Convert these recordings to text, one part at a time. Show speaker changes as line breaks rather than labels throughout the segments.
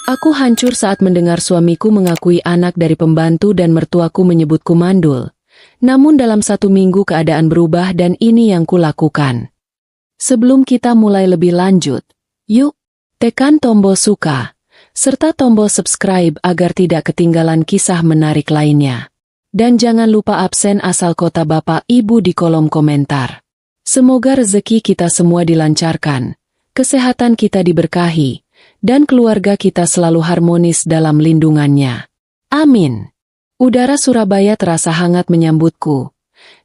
Aku hancur saat mendengar suamiku mengakui anak dari pembantu dan mertuaku menyebutku mandul. Namun dalam 1 minggu keadaan berubah dan ini yang kulakukan. Sebelum kita mulai lebih lanjut, yuk, tekan tombol suka, serta tombol subscribe agar tidak ketinggalan kisah menarik lainnya. Dan jangan lupa absen asal kota Bapak Ibu di kolom komentar. Semoga rezeki kita semua dilancarkan, kesehatan kita diberkahi, dan keluarga kita selalu harmonis dalam lindungannya. Amin. Udara Surabaya terasa hangat menyambutku.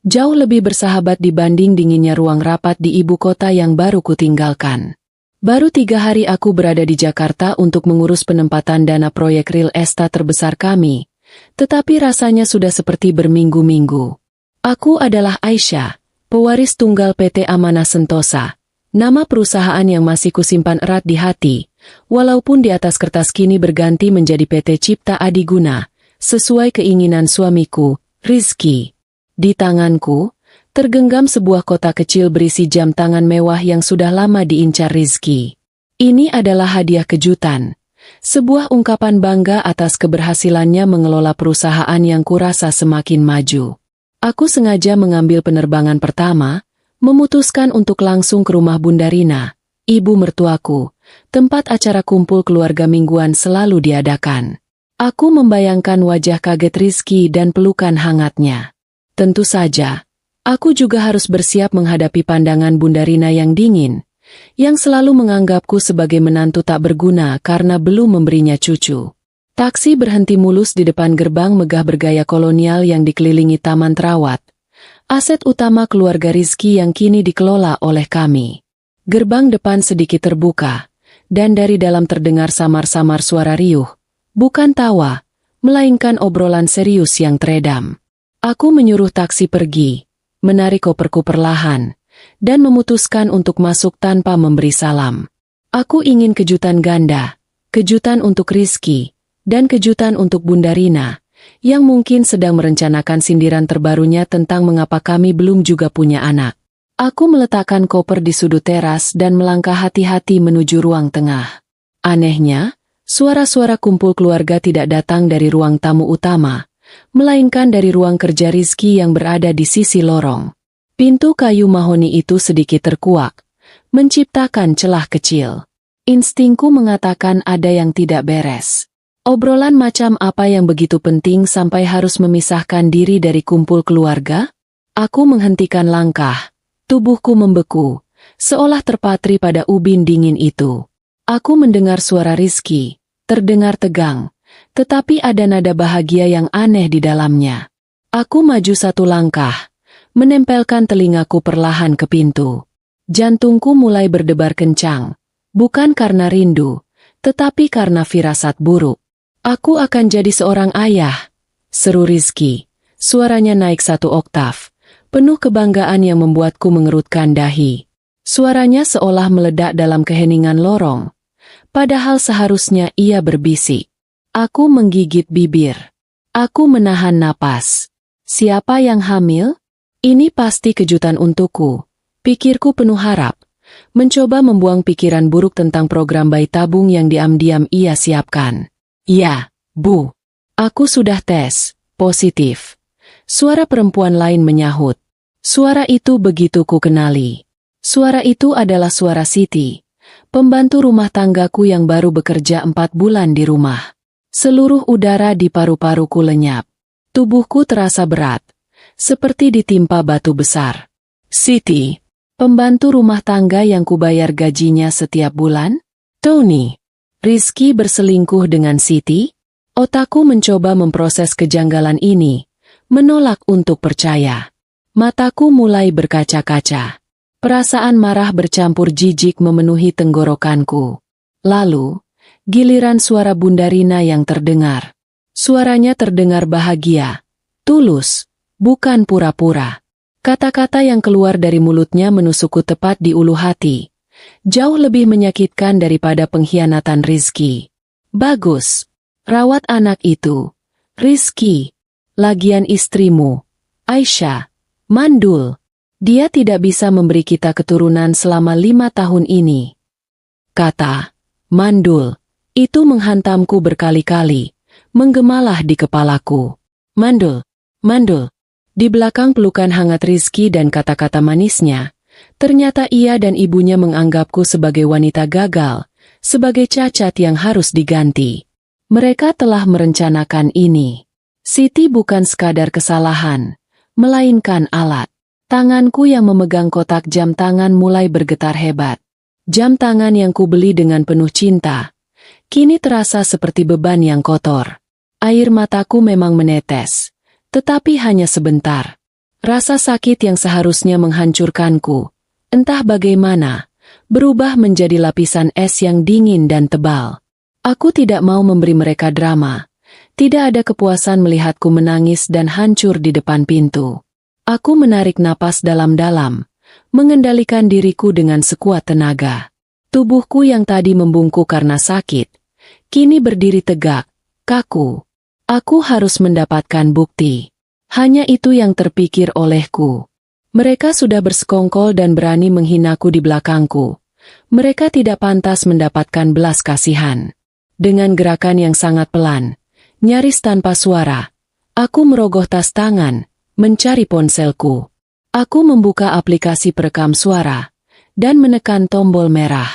Jauh lebih bersahabat dibanding dinginnya ruang rapat di ibu kota yang baru kutinggalkan. Baru 3 hari aku berada di Jakarta untuk mengurus penempatan dana proyek real estate terbesar kami, tetapi rasanya sudah seperti berminggu-minggu. Aku adalah Aisyah, pewaris tunggal PT Amanah Sentosa, nama perusahaan yang masih kusimpan erat di hati, walaupun di atas kertas kini berganti menjadi PT Cipta Adiguna, sesuai keinginan suamiku, Rizky. Di tanganku, tergenggam sebuah kotak kecil berisi jam tangan mewah yang sudah lama diincar Rizky. Ini adalah hadiah kejutan, sebuah ungkapan bangga atas keberhasilannya mengelola perusahaan yang kurasa semakin maju. Aku sengaja mengambil penerbangan pertama, memutuskan untuk langsung ke rumah Bunda Rina, ibu mertuaku, tempat acara kumpul keluarga mingguan selalu diadakan. Aku membayangkan wajah kaget Rizky dan pelukan hangatnya. Tentu saja, aku juga harus bersiap menghadapi pandangan Bunda Rina yang dingin, yang selalu menganggapku sebagai menantu tak berguna karena belum memberinya cucu. Taksi berhenti mulus di depan gerbang megah bergaya kolonial yang dikelilingi taman terawat, aset utama keluarga Rizky yang kini dikelola oleh kami. Gerbang depan sedikit terbuka, dan dari dalam terdengar samar-samar suara riuh, bukan tawa, melainkan obrolan serius yang teredam. Aku menyuruh taksi pergi, menarik koperku perlahan, dan memutuskan untuk masuk tanpa memberi salam. Aku ingin kejutan ganda, kejutan untuk Rizky, dan kejutan untuk Bunda Rina, yang mungkin sedang merencanakan sindiran terbarunya tentang mengapa kami belum juga punya anak. Aku meletakkan koper di sudut teras dan melangkah hati-hati menuju ruang tengah. Anehnya, suara-suara kumpul keluarga tidak datang dari ruang tamu utama, melainkan dari ruang kerja Rizky yang berada di sisi lorong. Pintu kayu mahoni itu sedikit terkuak, menciptakan celah kecil. Instingku mengatakan ada yang tidak beres. Obrolan macam apa yang begitu penting sampai harus memisahkan diri dari kumpul keluarga? Aku menghentikan langkah, tubuhku membeku, seolah terpatri pada ubin dingin itu. Aku mendengar suara Rizky, terdengar tegang, tetapi ada nada bahagia yang aneh di dalamnya. Aku maju 1 langkah, menempelkan telingaku perlahan ke pintu. Jantungku mulai berdebar kencang, bukan karena rindu, tetapi karena firasat buruk. Aku akan jadi seorang ayah, seru Rizky. Suaranya naik 1 oktav, penuh kebanggaan yang membuatku mengerutkan dahi. Suaranya seolah meledak dalam keheningan lorong, padahal seharusnya ia berbisik. Aku menggigit bibir. Aku menahan napas. Siapa yang hamil? Ini pasti kejutan untukku, pikirku penuh harap, mencoba membuang pikiran buruk tentang program bayi tabung yang diam-diam ia siapkan. Ya, Bu. Aku sudah tes, positif. Suara perempuan lain menyahut. Suara itu begitu ku kenali. Suara itu adalah suara Siti, pembantu rumah tanggaku yang baru bekerja 4 bulan di rumah. Seluruh udara di paru-paruku lenyap. Tubuhku terasa berat, seperti ditimpa batu besar. Siti, pembantu rumah tangga yang kubayar gajinya setiap bulan? Tony. Rizky berselingkuh dengan Siti? Otakku mencoba memproses kejanggalan ini, menolak untuk percaya. Mataku mulai berkaca-kaca. Perasaan marah bercampur jijik memenuhi tenggorokanku. Lalu, giliran suara Bunda Rina yang terdengar. Suaranya terdengar bahagia, tulus, bukan pura-pura. Kata-kata yang keluar dari mulutnya menusukku tepat di ulu hati. Jauh lebih menyakitkan daripada pengkhianatan Rizky. Bagus. Rawat anak itu. Rizky. Lagian istrimu, Aisyah, mandul. Dia tidak bisa memberi kita keturunan selama 5 tahun ini. Kata, mandul. Itu menghantamku berkali-kali, menggemalah di kepalaku. Mandul, Mandul. Di belakang pelukan hangat Rizky dan kata-kata manisnya, ternyata ia dan ibunya menganggapku sebagai wanita gagal, sebagai cacat yang harus diganti. Mereka telah merencanakan ini. Siti bukan sekadar kesalahan, melainkan alat. Tanganku yang memegang kotak jam tangan mulai bergetar hebat. Jam tangan yang kubeli dengan penuh cinta, kini terasa seperti beban yang kotor. Air mataku memang menetes, tetapi hanya sebentar. Rasa sakit yang seharusnya menghancurkanku, entah bagaimana, berubah menjadi lapisan es yang dingin dan tebal. Aku tidak mau memberi mereka drama. Tidak ada kepuasan melihatku menangis dan hancur di depan pintu. Aku menarik napas dalam-dalam, mengendalikan diriku dengan sekuat tenaga. Tubuhku yang tadi membungkuk karena sakit, kini berdiri tegak, kaku. Aku harus mendapatkan bukti. Hanya itu yang terpikir olehku. Mereka sudah bersekongkol dan berani menghinaku di belakangku. Mereka tidak pantas mendapatkan belas kasihan. Dengan gerakan yang sangat pelan, nyaris tanpa suara, aku merogoh tas tangan, mencari ponselku. Aku membuka aplikasi perekam suara, dan menekan tombol merah.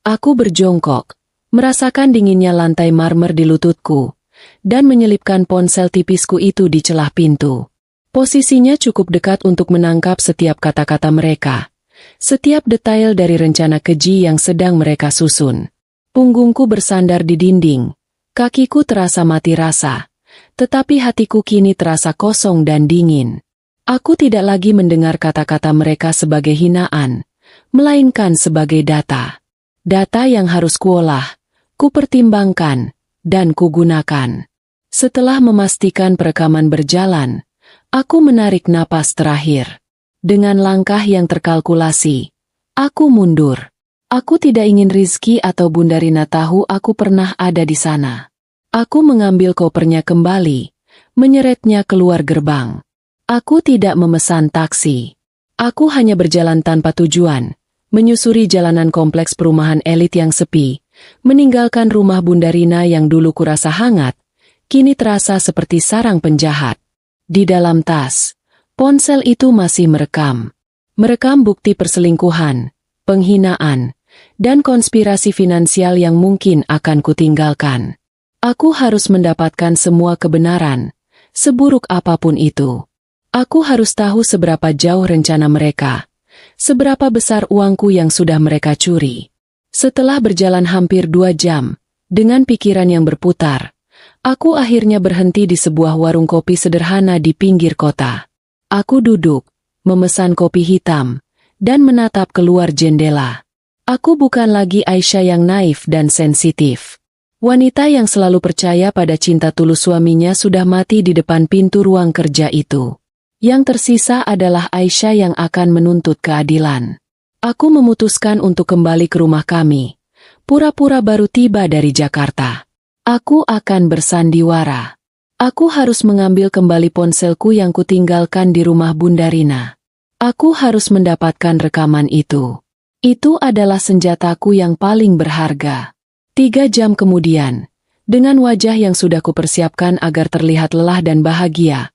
Aku berjongkok, merasakan dinginnya lantai marmer di lututku, dan menyelipkan ponsel tipisku itu di celah pintu. Posisinya cukup dekat untuk menangkap setiap kata-kata mereka, setiap detail dari rencana keji yang sedang mereka susun. Punggungku bersandar di dinding, kakiku terasa mati rasa, tetapi hatiku kini terasa kosong dan dingin. Aku tidak lagi mendengar kata-kata mereka sebagai hinaan, melainkan sebagai data. Data yang harus kuolah, kupertimbangkan, dan kugunakan. Setelah memastikan perekaman berjalan, aku menarik napas terakhir. Dengan langkah yang terkalkulasi, aku mundur. Aku tidak ingin Rizky atau Bunda Rina tahu aku pernah ada di sana. Aku mengambil kopernya kembali, menyeretnya keluar gerbang. Aku tidak memesan taksi. Aku hanya berjalan tanpa tujuan, menyusuri jalanan kompleks perumahan elit yang sepi, meninggalkan rumah Bunda Rina yang dulu kurasa hangat, kini terasa seperti sarang penjahat. Di dalam tas, ponsel itu masih merekam. Merekam bukti perselingkuhan, penghinaan, dan konspirasi finansial yang mungkin akan kutinggalkan. Aku harus mendapatkan semua kebenaran, seburuk apapun itu. Aku harus tahu seberapa jauh rencana mereka, seberapa besar uangku yang sudah mereka curi. Setelah berjalan hampir 2 jam, dengan pikiran yang berputar, aku akhirnya berhenti di sebuah warung kopi sederhana di pinggir kota. Aku duduk, memesan kopi hitam, dan menatap keluar jendela. Aku bukan lagi Aisyah yang naif dan sensitif. Wanita yang selalu percaya pada cinta tulus suaminya sudah mati di depan pintu ruang kerja itu. Yang tersisa adalah Aisyah yang akan menuntut keadilan. Aku memutuskan untuk kembali ke rumah kami. Pura-pura baru tiba dari Jakarta. Aku akan bersandiwara. Aku harus mengambil kembali ponselku yang kutinggalkan di rumah Bunda Rina. Aku harus mendapatkan rekaman itu. Itu adalah senjataku yang paling berharga. 3 jam kemudian, dengan wajah yang sudah kupersiapkan agar terlihat lelah dan bahagia,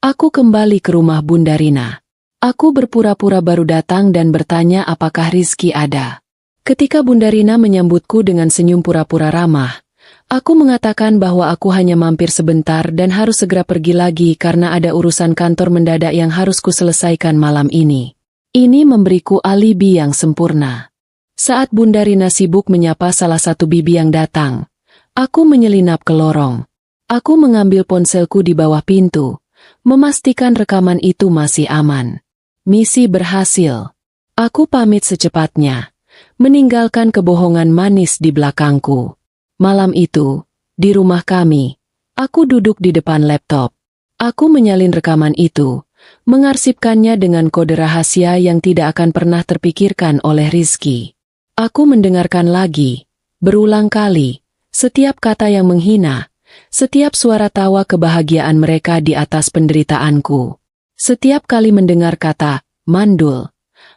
aku kembali ke rumah Bunda Rina. Aku berpura-pura baru datang dan bertanya apakah Rizky ada. Ketika Bunda Rina menyambutku dengan senyum pura-pura ramah, aku mengatakan bahwa aku hanya mampir sebentar dan harus segera pergi lagi karena ada urusan kantor mendadak yang harus kuselesaikan malam ini. Ini memberiku alibi yang sempurna. Saat Bunda Rina sibuk menyapa salah satu bibi yang datang, aku menyelinap ke lorong. Aku mengambil ponselku di bawah pintu, memastikan rekaman itu masih aman. Misi berhasil. Aku pamit secepatnya, meninggalkan kebohongan manis di belakangku. Malam itu, di rumah kami, aku duduk di depan laptop. Aku menyalin rekaman itu, mengarsipkannya dengan kode rahasia yang tidak akan pernah terpikirkan oleh Rizky. Aku mendengarkan lagi, berulang kali, setiap kata yang menghina, setiap suara tawa kebahagiaan mereka di atas penderitaanku. Setiap kali mendengar kata, mandul,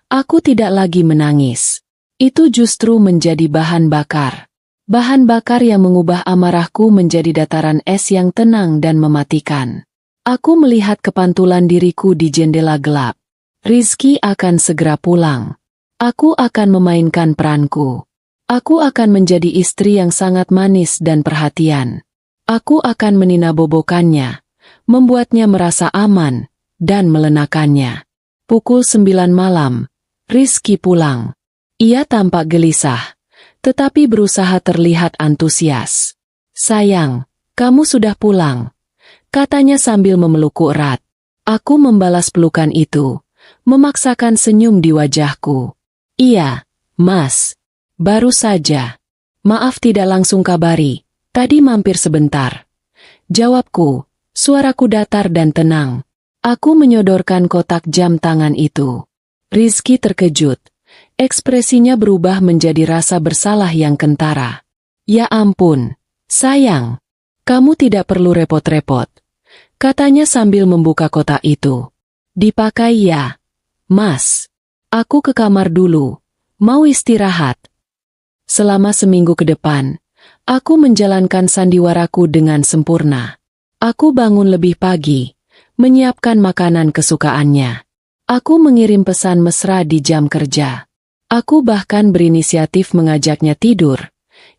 aku tidak lagi menangis. Itu justru menjadi bahan bakar. Bahan bakar yang mengubah amarahku menjadi dataran es yang tenang dan mematikan. Aku melihat kepantulan diriku di jendela gelap. Rizky akan segera pulang. Aku akan memainkan peranku. Aku akan menjadi istri yang sangat manis dan perhatian. Aku akan meninabobokannya, membuatnya merasa aman, dan melenakannya. Pukul 9 malam, Rizky pulang. Ia tampak gelisah, tetapi berusaha terlihat antusias. "Sayang, kamu sudah pulang," katanya sambil memelukku erat. Aku membalas pelukan itu, memaksakan senyum di wajahku. "Iya, Mas. Baru saja. Maaf tidak langsung kabari, tadi mampir sebentar," jawabku, suaraku datar dan tenang. Aku menyodorkan kotak jam tangan itu. Rizky terkejut. Ekspresinya berubah menjadi rasa bersalah yang kentara. "Ya ampun, sayang. Kamu tidak perlu repot-repot," katanya sambil membuka kotak itu. "Dipakai ya, Mas. Aku ke kamar dulu. Mau istirahat." Selama seminggu ke depan, aku menjalankan sandiwaraku dengan sempurna. Aku bangun lebih pagi, menyiapkan makanan kesukaannya. Aku mengirim pesan mesra di jam kerja. Aku bahkan berinisiatif mengajaknya tidur,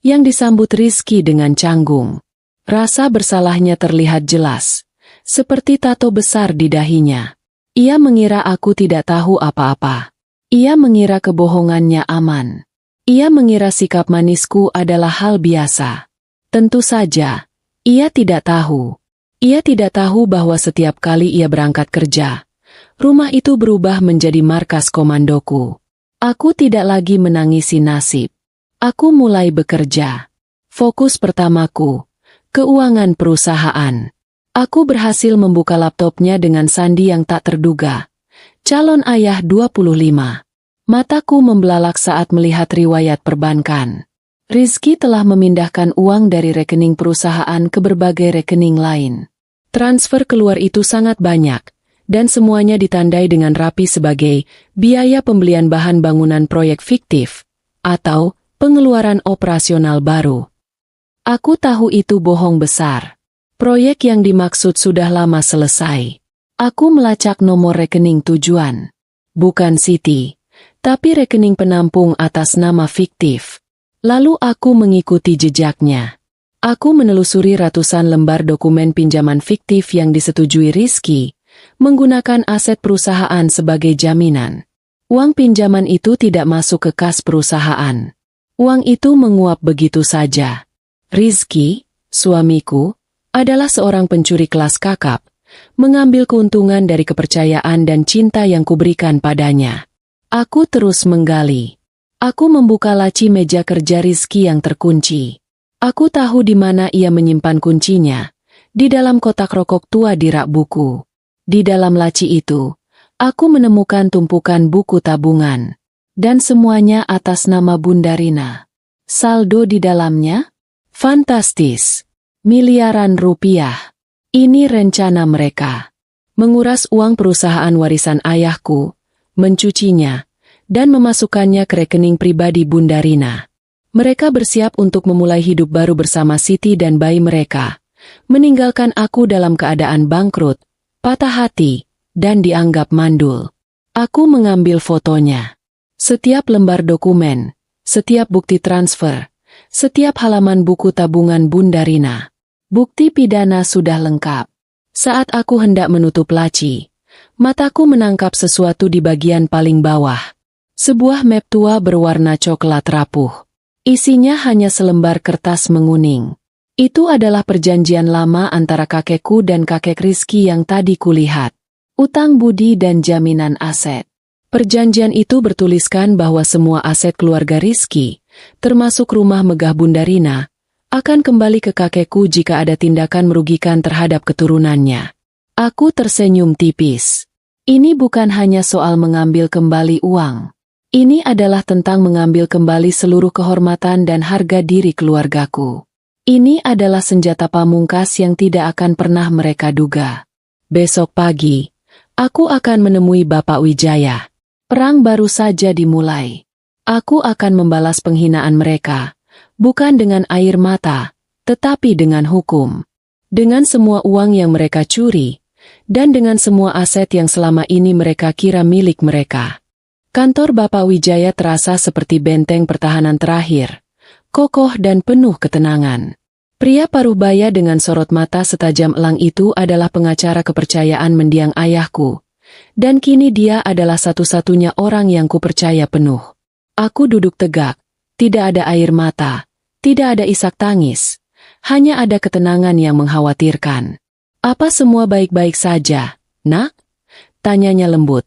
yang disambut Rizky dengan canggung. Rasa bersalahnya terlihat jelas, seperti tato besar di dahinya. Ia mengira aku tidak tahu apa-apa. Ia mengira kebohongannya aman. Ia mengira sikap manisku adalah hal biasa. Tentu saja, ia tidak tahu. Ia tidak tahu bahwa setiap kali ia berangkat kerja, rumah itu berubah menjadi markas komandoku. Aku tidak lagi menangisi nasib. Aku mulai bekerja. Fokus pertamaku, keuangan perusahaan. Aku berhasil membuka laptopnya dengan sandi yang tak terduga. Calon ayah 25. Mataku membelalak saat melihat riwayat perbankan. Rizky telah memindahkan uang dari rekening perusahaan ke berbagai rekening lain. Transfer keluar itu sangat banyak, dan semuanya ditandai dengan rapi sebagai biaya pembelian bahan bangunan proyek fiktif, atau pengeluaran operasional baru. Aku tahu itu bohong besar. Proyek yang dimaksud sudah lama selesai. Aku melacak nomor rekening tujuan. Bukan Siti, tapi rekening penampung atas nama fiktif. Lalu aku mengikuti jejaknya. Aku menelusuri ratusan lembar dokumen pinjaman fiktif yang disetujui Rizky, menggunakan aset perusahaan sebagai jaminan. Uang pinjaman itu tidak masuk ke kas perusahaan. Uang itu menguap begitu saja. Rizky, suamiku, adalah seorang pencuri kelas kakap, mengambil keuntungan dari kepercayaan dan cinta yang kuberikan padanya. Aku terus menggali. Aku membuka laci meja kerja Rizky yang terkunci. Aku tahu di mana ia menyimpan kuncinya, di dalam kotak rokok tua di rak buku. Di dalam laci itu, aku menemukan tumpukan buku tabungan. Dan semuanya atas nama Bunda Rina. Saldo di dalamnya? Fantastis. Miliaran rupiah. Ini rencana mereka. Menguras uang perusahaan warisan ayahku, mencucinya, dan memasukkannya ke rekening pribadi Bunda Rina. Mereka bersiap untuk memulai hidup baru bersama Siti dan bayi mereka, meninggalkan aku dalam keadaan bangkrut, patah hati, dan dianggap mandul. Aku mengambil fotonya. Setiap lembar dokumen, setiap bukti transfer, setiap halaman buku tabungan Bunda Rina. Bukti pidana sudah lengkap. Saat aku hendak menutup laci, mataku menangkap sesuatu di bagian paling bawah. Sebuah map tua berwarna coklat rapuh. Isinya hanya selembar kertas menguning. Itu adalah perjanjian lama antara kakekku dan kakek Rizky yang tadi kulihat. Utang budi dan jaminan aset. Perjanjian itu bertuliskan bahwa semua aset keluarga Rizky, termasuk rumah megah Bunda Rina, akan kembali ke kakekku jika ada tindakan merugikan terhadap keturunannya. Aku tersenyum tipis. Ini bukan hanya soal mengambil kembali uang. Ini adalah tentang mengambil kembali seluruh kehormatan dan harga diri keluargaku. Ini adalah senjata pamungkas yang tidak akan pernah mereka duga. Besok pagi, aku akan menemui Bapak Wijaya. Perang baru saja dimulai. Aku akan membalas penghinaan mereka, Bukan dengan air mata, tetapi dengan hukum. Dengan semua uang yang mereka curi, dan dengan semua aset yang selama ini mereka kira milik mereka. Kantor Bapak Wijaya terasa seperti benteng pertahanan terakhir, kokoh dan penuh ketenangan. Pria paruh baya dengan sorot mata setajam elang itu adalah pengacara kepercayaan mendiang ayahku, dan kini dia adalah satu-satunya orang yang kupercaya penuh. Aku duduk tegak, tidak ada air mata, tidak ada isak tangis, hanya ada ketenangan yang mengkhawatirkan. Apa semua baik-baik saja, nak? Tanyanya lembut,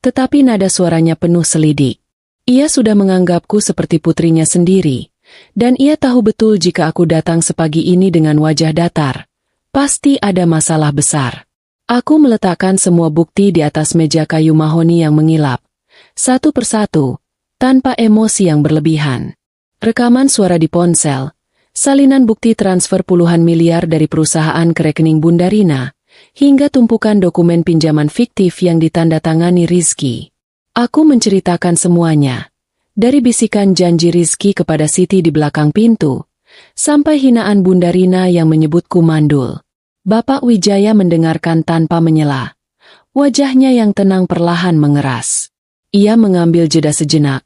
tetapi nada suaranya penuh selidik. Ia sudah menganggapku seperti putrinya sendiri, dan ia tahu betul jika aku datang sepagi ini dengan wajah datar, pasti ada masalah besar. Aku meletakkan semua bukti di atas meja kayu mahoni yang mengilap, satu persatu, tanpa emosi yang berlebihan. Rekaman suara di ponsel, salinan bukti transfer puluhan miliar dari perusahaan ke rekening Bunda Rina, hingga tumpukan dokumen pinjaman fiktif yang ditandatangani Rizky. Aku menceritakan semuanya, dari bisikan janji Rizky kepada Siti di belakang pintu, sampai hinaan Bunda Rina yang menyebutku mandul. Bapak Wijaya mendengarkan tanpa menyela. Wajahnya yang tenang perlahan mengeras. Ia mengambil jeda sejenak,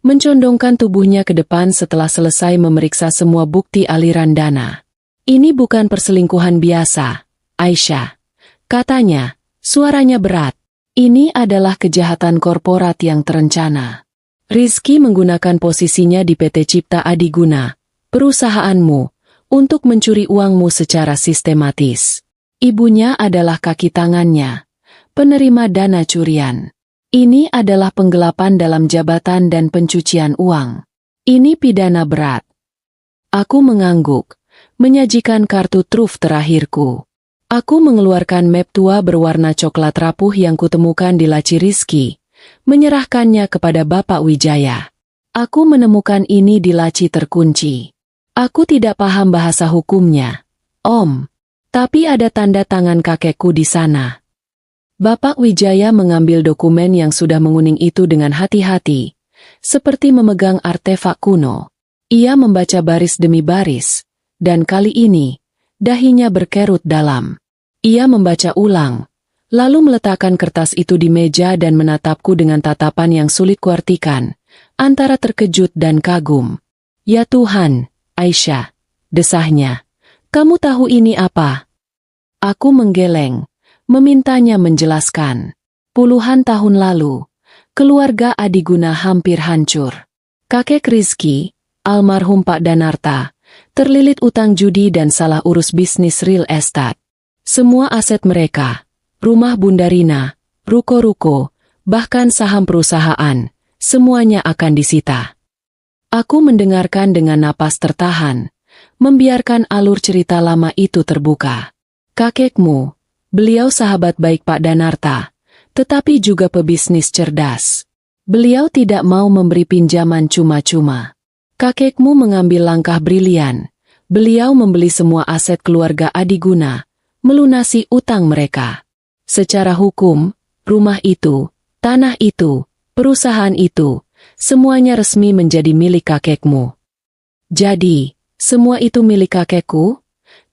mencondongkan tubuhnya ke depan setelah selesai memeriksa semua bukti aliran dana. Ini bukan perselingkuhan biasa, Aisyah. Katanya, suaranya berat. Ini adalah kejahatan korporat yang terencana. Rizky menggunakan posisinya di PT Cipta Adiguna, perusahaanmu, untuk mencuri uangmu secara sistematis. Ibunya adalah kaki tangannya, penerima dana curian. Ini adalah penggelapan dalam jabatan dan pencucian uang. Ini pidana berat. Aku mengangguk, menyajikan kartu truf terakhirku. Aku mengeluarkan map tua berwarna coklat rapuh yang kutemukan di laci Rizky, menyerahkannya kepada Bapak Wijaya. Aku menemukan ini di laci terkunci. Aku tidak paham bahasa hukumnya, Om, tapi ada tanda tangan kakekku di sana. Bapak Wijaya mengambil dokumen yang sudah menguning itu dengan hati-hati, seperti memegang artefak kuno. Ia membaca baris demi baris, dan kali ini, dahinya berkerut dalam. Ia membaca ulang, lalu meletakkan kertas itu di meja dan menatapku dengan tatapan yang sulit kuartikan, antara terkejut dan kagum. Ya Tuhan, Aisyah, desahnya, kamu tahu ini apa? Aku menggeleng, memintanya menjelaskan. Puluhan tahun lalu, keluarga Adiguna hampir hancur. Kakek Rizky, almarhum Pak Danarta, terlilit utang judi dan salah urus bisnis real estate. Semua aset mereka, rumah Bunda Rina, ruko-ruko, bahkan saham perusahaan, semuanya akan disita. Aku mendengarkan dengan napas tertahan, membiarkan alur cerita lama itu terbuka. Kakekmu, beliau sahabat baik Pak Danarta, tetapi juga pebisnis cerdas. Beliau tidak mau memberi pinjaman cuma-cuma. Kakekmu mengambil langkah brilian. Beliau membeli semua aset keluarga Adiguna, melunasi utang mereka. Secara hukum, rumah itu, tanah itu, perusahaan itu, semuanya resmi menjadi milik kakekmu. Jadi, semua itu milik kakekku?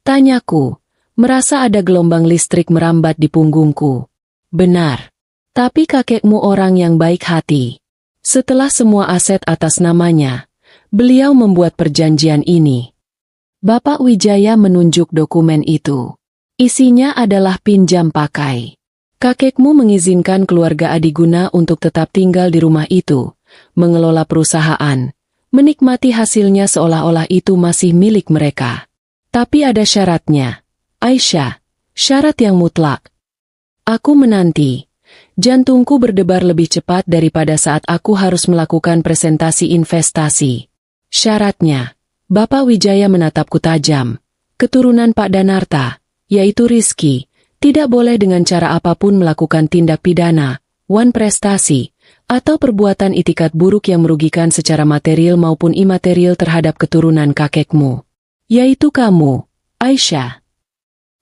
Tanyaku, merasa ada gelombang listrik merambat di punggungku. Benar. Tapi kakekmu orang yang baik hati. Setelah semua aset atas namanya, beliau membuat perjanjian ini. Bapak Wijaya menunjuk dokumen itu. Isinya adalah pinjam pakai. Kakekmu mengizinkan keluarga Adiguna untuk tetap tinggal di rumah itu, mengelola perusahaan, menikmati hasilnya seolah-olah itu masih milik mereka. Tapi ada syaratnya. Aisyah, syarat yang mutlak. Aku menanti. Jantungku berdebar lebih cepat daripada saat aku harus melakukan presentasi investasi. Syaratnya, Bapak Wijaya menatapku tajam. Keturunan Pak Danarta, yaitu Rizky, tidak boleh dengan cara apapun melakukan tindak pidana, wan prestasi, atau perbuatan itikat buruk yang merugikan secara material maupun imaterial terhadap keturunan kakekmu. Yaitu kamu, Aisyah.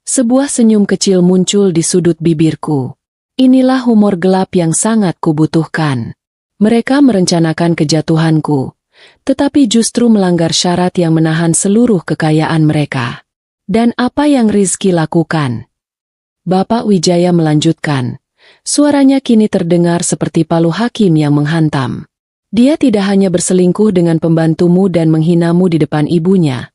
Sebuah senyum kecil muncul di sudut bibirku. Inilah humor gelap yang sangat kubutuhkan. Mereka merencanakan kejatuhanku, tetapi justru melanggar syarat yang menahan seluruh kekayaan mereka. Dan apa yang Rizky lakukan? Bapak Wijaya melanjutkan. Suaranya kini terdengar seperti palu hakim yang menghantam. Dia tidak hanya berselingkuh dengan pembantumu dan menghinamu di depan ibunya.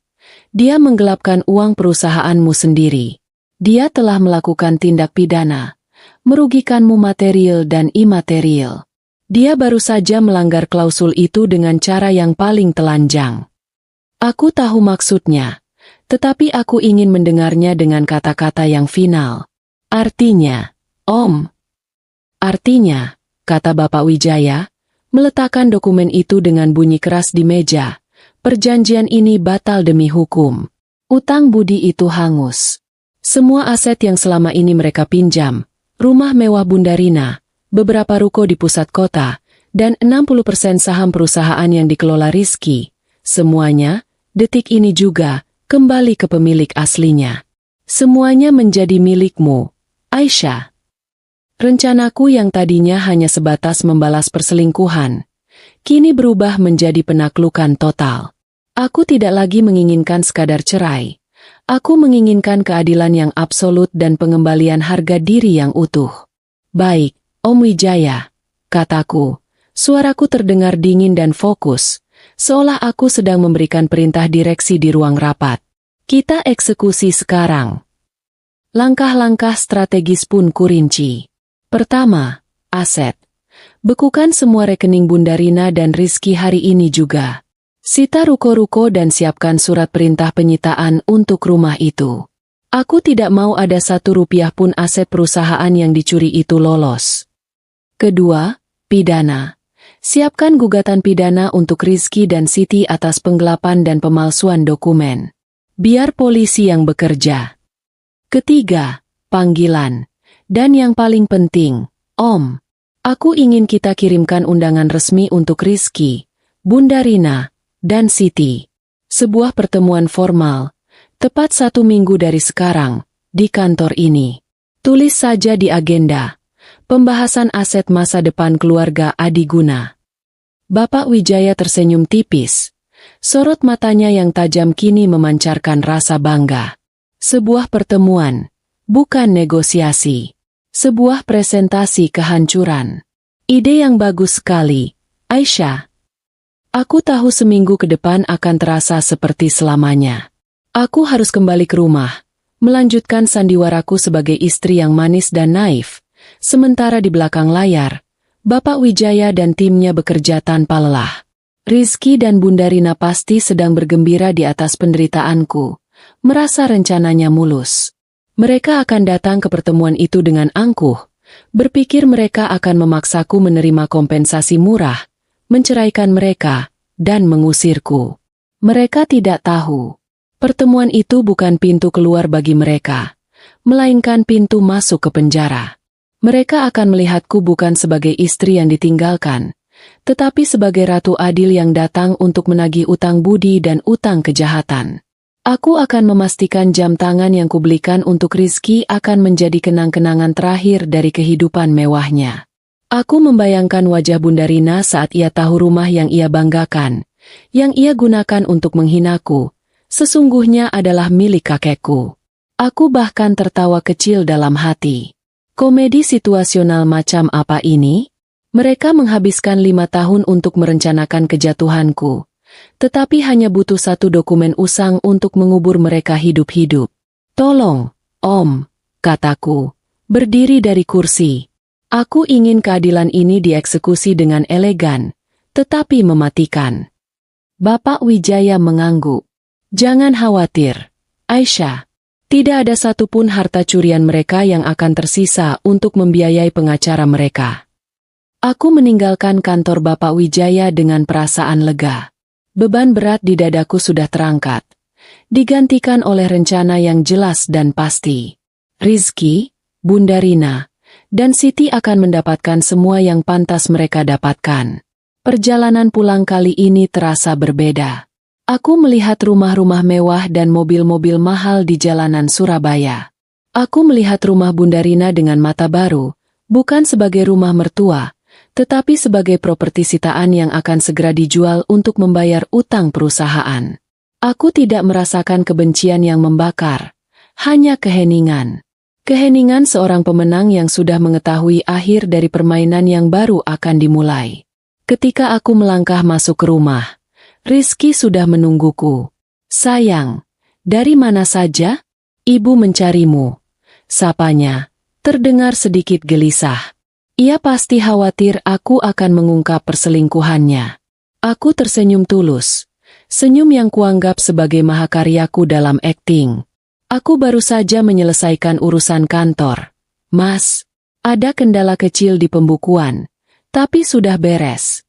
Dia menggelapkan uang perusahaanmu sendiri. Dia telah melakukan tindak pidana, merugikanmu material dan imaterial. Dia baru saja melanggar klausul itu dengan cara yang paling telanjang. Aku tahu maksudnya, tetapi aku ingin mendengarnya dengan kata-kata yang final. Artinya, Om. Artinya, kata Bapak Wijaya, meletakkan dokumen itu dengan bunyi keras di meja. Perjanjian ini batal demi hukum. Utang budi itu hangus. Semua aset yang selama ini mereka pinjam, rumah mewah Bunda Rina, beberapa ruko di pusat kota, dan 60% saham perusahaan yang dikelola Rizky, semuanya, detik ini juga, kembali ke pemilik aslinya. Semuanya menjadi milikmu, Aisyah. Rencanaku yang tadinya hanya sebatas membalas perselingkuhan, kini berubah menjadi penaklukan total. Aku tidak lagi menginginkan sekadar cerai. Aku menginginkan keadilan yang absolut dan pengembalian harga diri yang utuh. Baik, Om Wijaya, kataku. Suaraku terdengar dingin dan fokus, seolah aku sedang memberikan perintah direksi di ruang rapat. Kita eksekusi sekarang. Langkah-langkah strategis pun kurinci. Pertama, aset. Bekukan semua rekening Bunda Rina dan Rizky hari ini juga. Sita ruko-ruko dan siapkan surat perintah penyitaan untuk rumah itu. Aku tidak mau ada 1 rupiah pun aset perusahaan yang dicuri itu lolos. Kedua, pidana. Siapkan gugatan pidana untuk Rizky dan Siti atas penggelapan dan pemalsuan dokumen. Biar polisi yang bekerja. Ketiga, panggilan. Dan yang paling penting, Om, aku ingin kita kirimkan undangan resmi untuk Rizky, Bunda Rina, dan Siti. Sebuah pertemuan formal, tepat 1 minggu dari sekarang, di kantor ini. Tulis saja di agenda, pembahasan aset masa depan keluarga Adiguna. Bapak Wijaya tersenyum tipis. Sorot matanya yang tajam kini memancarkan rasa bangga. Sebuah pertemuan, bukan negosiasi. Sebuah presentasi kehancuran. Ide yang bagus sekali, Aisyah. Aku tahu seminggu ke depan akan terasa seperti selamanya. Aku harus kembali ke rumah, melanjutkan sandiwaraku sebagai istri yang manis dan naif. Sementara di belakang layar, Bapak Wijaya dan timnya bekerja tanpa lelah. Rizky dan Bunda Rina pasti sedang bergembira di atas penderitaanku, merasa rencananya mulus. Mereka akan datang ke pertemuan itu dengan angkuh, berpikir mereka akan memaksaku menerima kompensasi murah, menceraikan mereka, dan mengusirku. Mereka tidak tahu. Pertemuan itu bukan pintu keluar bagi mereka, melainkan pintu masuk ke penjara. Mereka akan melihatku bukan sebagai istri yang ditinggalkan, tetapi sebagai ratu adil yang datang untuk menagih utang budi dan utang kejahatan. Aku akan memastikan jam tangan yang kubelikan untuk Rizky akan menjadi kenang-kenangan terakhir dari kehidupan mewahnya. Aku membayangkan wajah Bunda Rina saat ia tahu rumah yang ia banggakan, yang ia gunakan untuk menghinaku, sesungguhnya adalah milik kakekku. Aku bahkan tertawa kecil dalam hati. Komedi situasional macam apa ini? Mereka menghabiskan 5 tahun untuk merencanakan kejatuhanku. Tetapi hanya butuh 1 dokumen usang untuk mengubur mereka hidup-hidup. Tolong, Om, kataku, berdiri dari kursi. Aku ingin keadilan ini dieksekusi dengan elegan, tetapi mematikan. Bapak Wijaya mengangguk. Jangan khawatir, Aisyah. Tidak ada satupun harta curian mereka yang akan tersisa untuk membiayai pengacara mereka. Aku meninggalkan kantor Bapak Wijaya dengan perasaan lega. Beban berat di dadaku sudah terangkat, digantikan oleh rencana yang jelas dan pasti. Rizky, Bunda Rina, dan Siti akan mendapatkan semua yang pantas mereka dapatkan. Perjalanan pulang kali ini terasa berbeda. Aku melihat rumah-rumah mewah dan mobil-mobil mahal di jalanan Surabaya. Aku melihat rumah Bunda Rina dengan mata baru, bukan sebagai rumah mertua, tetapi sebagai properti sitaan yang akan segera dijual untuk membayar utang perusahaan. Aku tidak merasakan kebencian yang membakar, hanya keheningan. Keheningan seorang pemenang yang sudah mengetahui akhir dari permainan yang baru akan dimulai. Ketika aku melangkah masuk ke rumah, Rizky sudah menungguku. "Sayang, dari mana saja? Ibu mencarimu," sapanya, terdengar sedikit gelisah. Ia pasti khawatir aku akan mengungkap perselingkuhannya. Aku tersenyum tulus, senyum yang kuanggap sebagai mahakaryaku dalam akting. "Aku baru saja menyelesaikan urusan kantor, Mas. Ada kendala kecil di pembukuan, tapi sudah beres."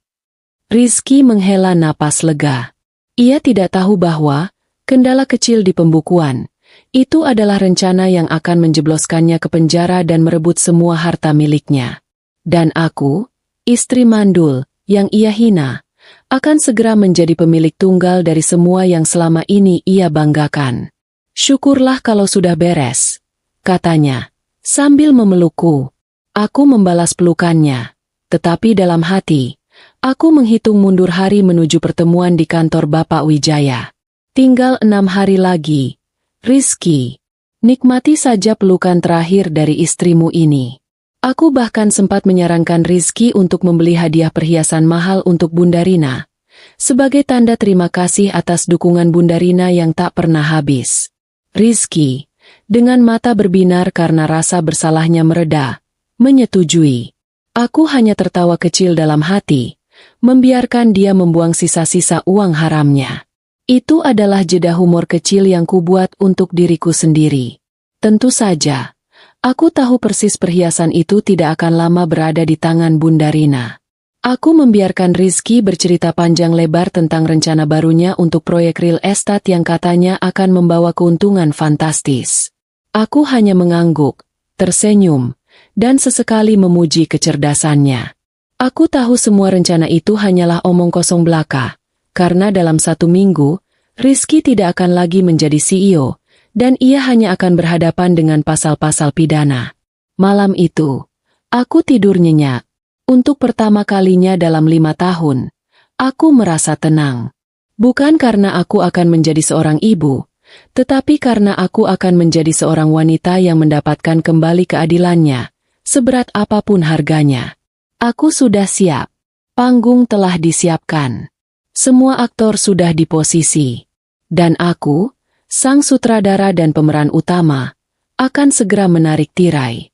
Rizky menghela napas lega. Ia tidak tahu bahwa kendala kecil di pembukuan itu adalah rencana yang akan menjebloskannya ke penjara dan merebut semua harta miliknya. Dan aku, istri mandul, yang ia hina, akan segera menjadi pemilik tunggal dari semua yang selama ini ia banggakan. "Syukurlah kalau sudah beres," katanya, sambil memelukku. Aku membalas pelukannya, tetapi dalam hati, aku menghitung mundur hari menuju pertemuan di kantor Bapak Wijaya. Tinggal 6 hari lagi. Rizky, nikmati saja pelukan terakhir dari istrimu ini. Aku bahkan sempat menyarankan Rizky untuk membeli hadiah perhiasan mahal untuk Bunda Rina, sebagai tanda terima kasih atas dukungan Bunda Rina yang tak pernah habis. Rizky, dengan mata berbinar karena rasa bersalahnya mereda, menyetujui. Aku hanya tertawa kecil dalam hati, membiarkan dia membuang sisa-sisa uang haramnya. Itu adalah jeda humor kecil yang kubuat untuk diriku sendiri. Tentu saja, aku tahu persis perhiasan itu tidak akan lama berada di tangan Bunda Rina. Aku membiarkan Rizky bercerita panjang lebar tentang rencana barunya untuk proyek real estate yang katanya akan membawa keuntungan fantastis. Aku hanya mengangguk, tersenyum, dan sesekali memuji kecerdasannya. Aku tahu semua rencana itu hanyalah omong kosong belaka, karena dalam 1 minggu, Rizky tidak akan lagi menjadi CEO, dan ia hanya akan berhadapan dengan pasal-pasal pidana. Malam itu, aku tidur nyenyak. Untuk pertama kalinya dalam 5 tahun, aku merasa tenang. Bukan karena aku akan menjadi seorang ibu, tetapi karena aku akan menjadi seorang wanita yang mendapatkan kembali keadilannya, seberat apapun harganya. Aku sudah siap. Panggung telah disiapkan. Semua aktor sudah di posisi. Dan aku, sang sutradara dan pemeran utama, akan segera menarik tirai.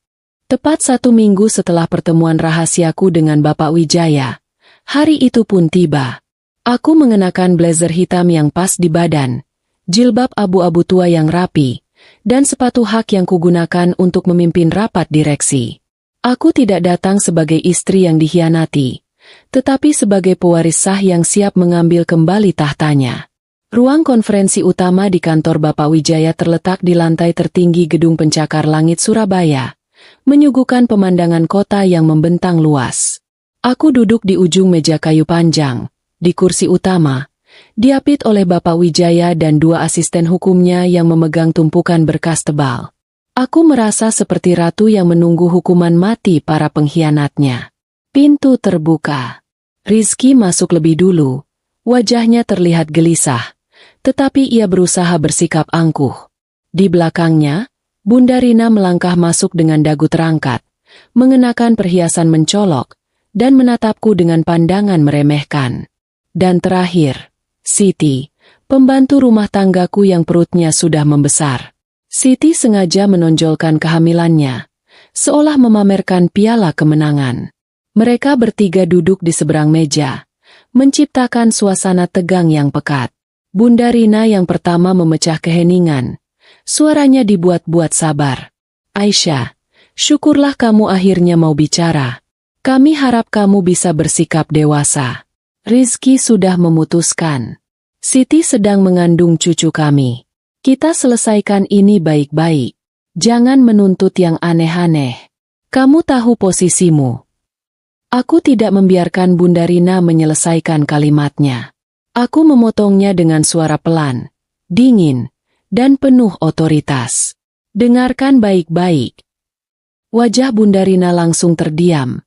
Tepat 1 minggu setelah pertemuan rahasiaku dengan Bapak Wijaya, hari itu pun tiba. Aku mengenakan blazer hitam yang pas di badan, jilbab abu-abu tua yang rapi, dan sepatu hak yang kugunakan untuk memimpin rapat direksi. Aku tidak datang sebagai istri yang dikhianati, tetapi sebagai pewaris sah yang siap mengambil kembali tahtanya. Ruang konferensi utama di kantor Bapak Wijaya terletak di lantai tertinggi Gedung Pencakar Langit Surabaya, menyuguhkan pemandangan kota yang membentang luas. Aku duduk di ujung meja kayu panjang, di kursi utama, diapit oleh Bapak Wijaya dan 2 asisten hukumnya yang memegang tumpukan berkas tebal. Aku merasa seperti ratu yang menunggu hukuman mati para pengkhianatnya. Pintu terbuka. Rizky masuk lebih dulu. Wajahnya terlihat gelisah, tetapi ia berusaha bersikap angkuh. Di belakangnya, Bunda Rina melangkah masuk dengan dagu terangkat, mengenakan perhiasan mencolok, dan menatapku dengan pandangan meremehkan. Dan terakhir, Siti, pembantu rumah tanggaku yang perutnya sudah membesar. Siti sengaja menonjolkan kehamilannya, seolah memamerkan piala kemenangan. Mereka bertiga duduk di seberang meja, menciptakan suasana tegang yang pekat. Bunda Rina yang pertama memecah keheningan. Suaranya dibuat-buat sabar. "Aisyah, syukurlah kamu akhirnya mau bicara. Kami harap kamu bisa bersikap dewasa. Rizky sudah memutuskan. Siti sedang mengandung cucu kami. Kita selesaikan ini baik-baik. Jangan menuntut yang aneh-aneh. Kamu tahu posisimu." Aku tidak membiarkan Bunda Rina menyelesaikan kalimatnya. Aku memotongnya dengan suara pelan, dingin, dan penuh otoritas. "Dengarkan baik-baik." Wajah Bunda Rina langsung terdiam,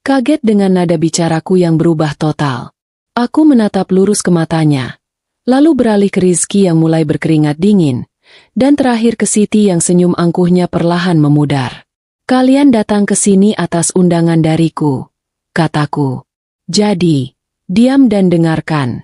Kaget dengan nada bicaraku yang berubah total. Aku menatap lurus ke matanya, lalu beralih ke Rizky yang mulai berkeringat dingin, dan terakhir ke Siti yang senyum angkuhnya perlahan memudar. Kalian datang ke sini atas undangan dariku, kataku. Jadi, diam dan dengarkan.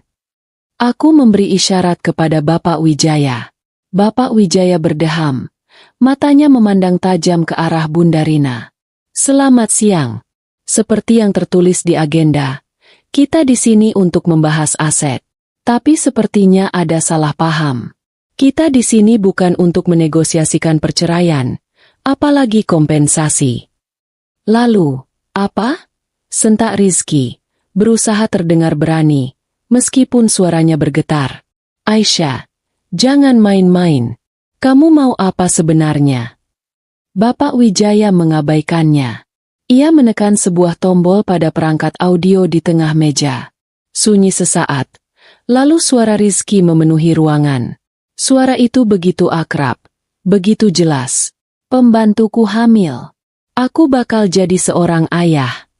Aku memberi isyarat kepada Bapak Wijaya. Bapak Wijaya berdeham, matanya memandang tajam ke arah Bunda Rina. Selamat siang. Seperti yang tertulis di agenda, kita di sini untuk membahas aset. Tapi sepertinya ada salah paham. Kita di sini bukan untuk menegosiasikan perceraian, apalagi kompensasi. Lalu, apa? Sentak Rizky, berusaha terdengar berani, meskipun suaranya bergetar. Aisyah, jangan main-main. Kamu mau apa sebenarnya? Bapak Wijaya mengabaikannya. Ia menekan sebuah tombol pada perangkat audio di tengah meja. Sunyi sesaat, lalu suara Rizky memenuhi ruangan. Suara itu begitu akrab, begitu jelas. Pembantuku hamil. Aku bakal jadi seorang ayah.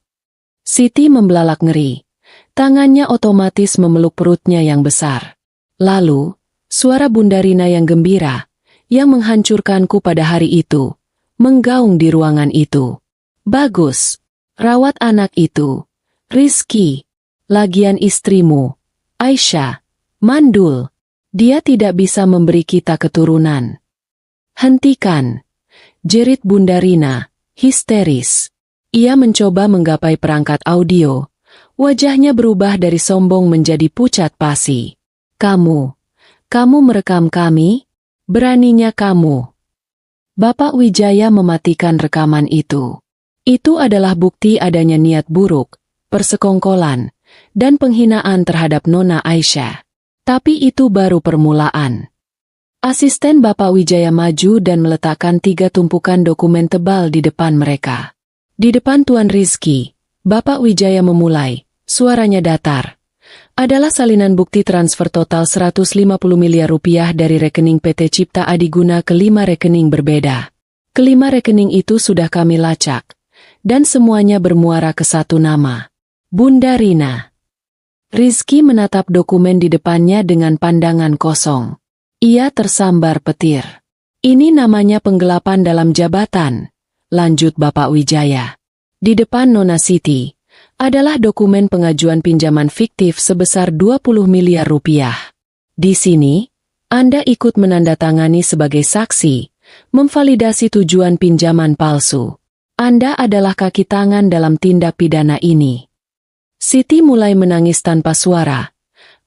Siti membelalak ngeri. Tangannya otomatis memeluk perutnya yang besar. Lalu, suara Bunda Rina yang gembira, yang menghancurkanku pada hari itu, menggaung di ruangan itu. Bagus. Rawat anak itu. Rizky. Lagian istrimu. Aisyah. Mandul. Dia tidak bisa memberi kita keturunan. Hentikan. Jerit Bunda Rina, histeris. Ia mencoba menggapai perangkat audio. Wajahnya berubah dari sombong menjadi pucat pasi. Kamu merekam kami? Beraninya kamu. Bapak Wijaya mematikan rekaman itu. Itu adalah bukti adanya niat buruk, persekongkolan, dan penghinaan terhadap Nona Aisyah. Tapi itu baru permulaan. Asisten Bapak Wijaya maju dan meletakkan 3 tumpukan dokumen tebal di depan mereka. Di depan Tuan Rizky, Bapak Wijaya memulai, suaranya datar. Adalah salinan bukti transfer total 150 miliar rupiah dari rekening PT Cipta Adiguna ke 5 rekening berbeda. Kelima rekening itu sudah kami lacak, dan semuanya bermuara ke satu nama. Bunda Rina. Rizky menatap dokumen di depannya dengan pandangan kosong. Ia tersambar petir. Ini namanya penggelapan dalam jabatan, lanjut Bapak Wijaya. Di depan Nona Siti, adalah dokumen pengajuan pinjaman fiktif sebesar 20 miliar rupiah. Di sini, Anda ikut menandatangani sebagai saksi, memvalidasi tujuan pinjaman palsu. Anda adalah kaki tangan dalam tindak pidana ini. Siti mulai menangis tanpa suara.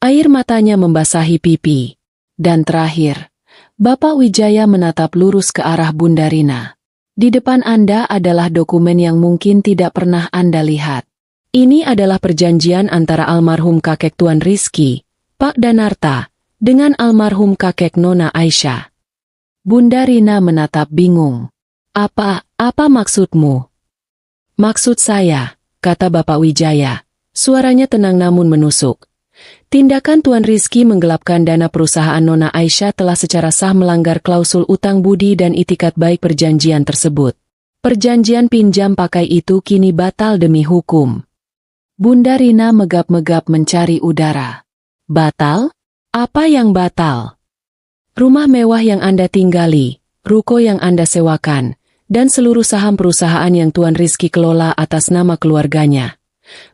Air matanya membasahi pipi. Dan terakhir, Bapak Wijaya menatap lurus ke arah Bunda Rina. Di depan Anda adalah dokumen yang mungkin tidak pernah Anda lihat. Ini adalah perjanjian antara almarhum kakek Tuan Rizky, Pak Danarta, dengan almarhum kakek Nona Aisyah. Bunda Rina menatap bingung. Apa maksudmu? Maksud saya, kata Bapak Wijaya. Suaranya tenang namun menusuk. Tindakan Tuan Rizky menggelapkan dana perusahaan Nona Aisyah telah secara sah melanggar klausul utang budi dan itikat baik perjanjian tersebut. Perjanjian pinjam pakai itu kini batal demi hukum. Bunda Rina megap-megap mencari udara. Batal? Apa yang batal? Rumah mewah yang Anda tinggali, ruko yang Anda sewakan, dan seluruh saham perusahaan yang Tuan Rizky kelola atas nama keluarganya.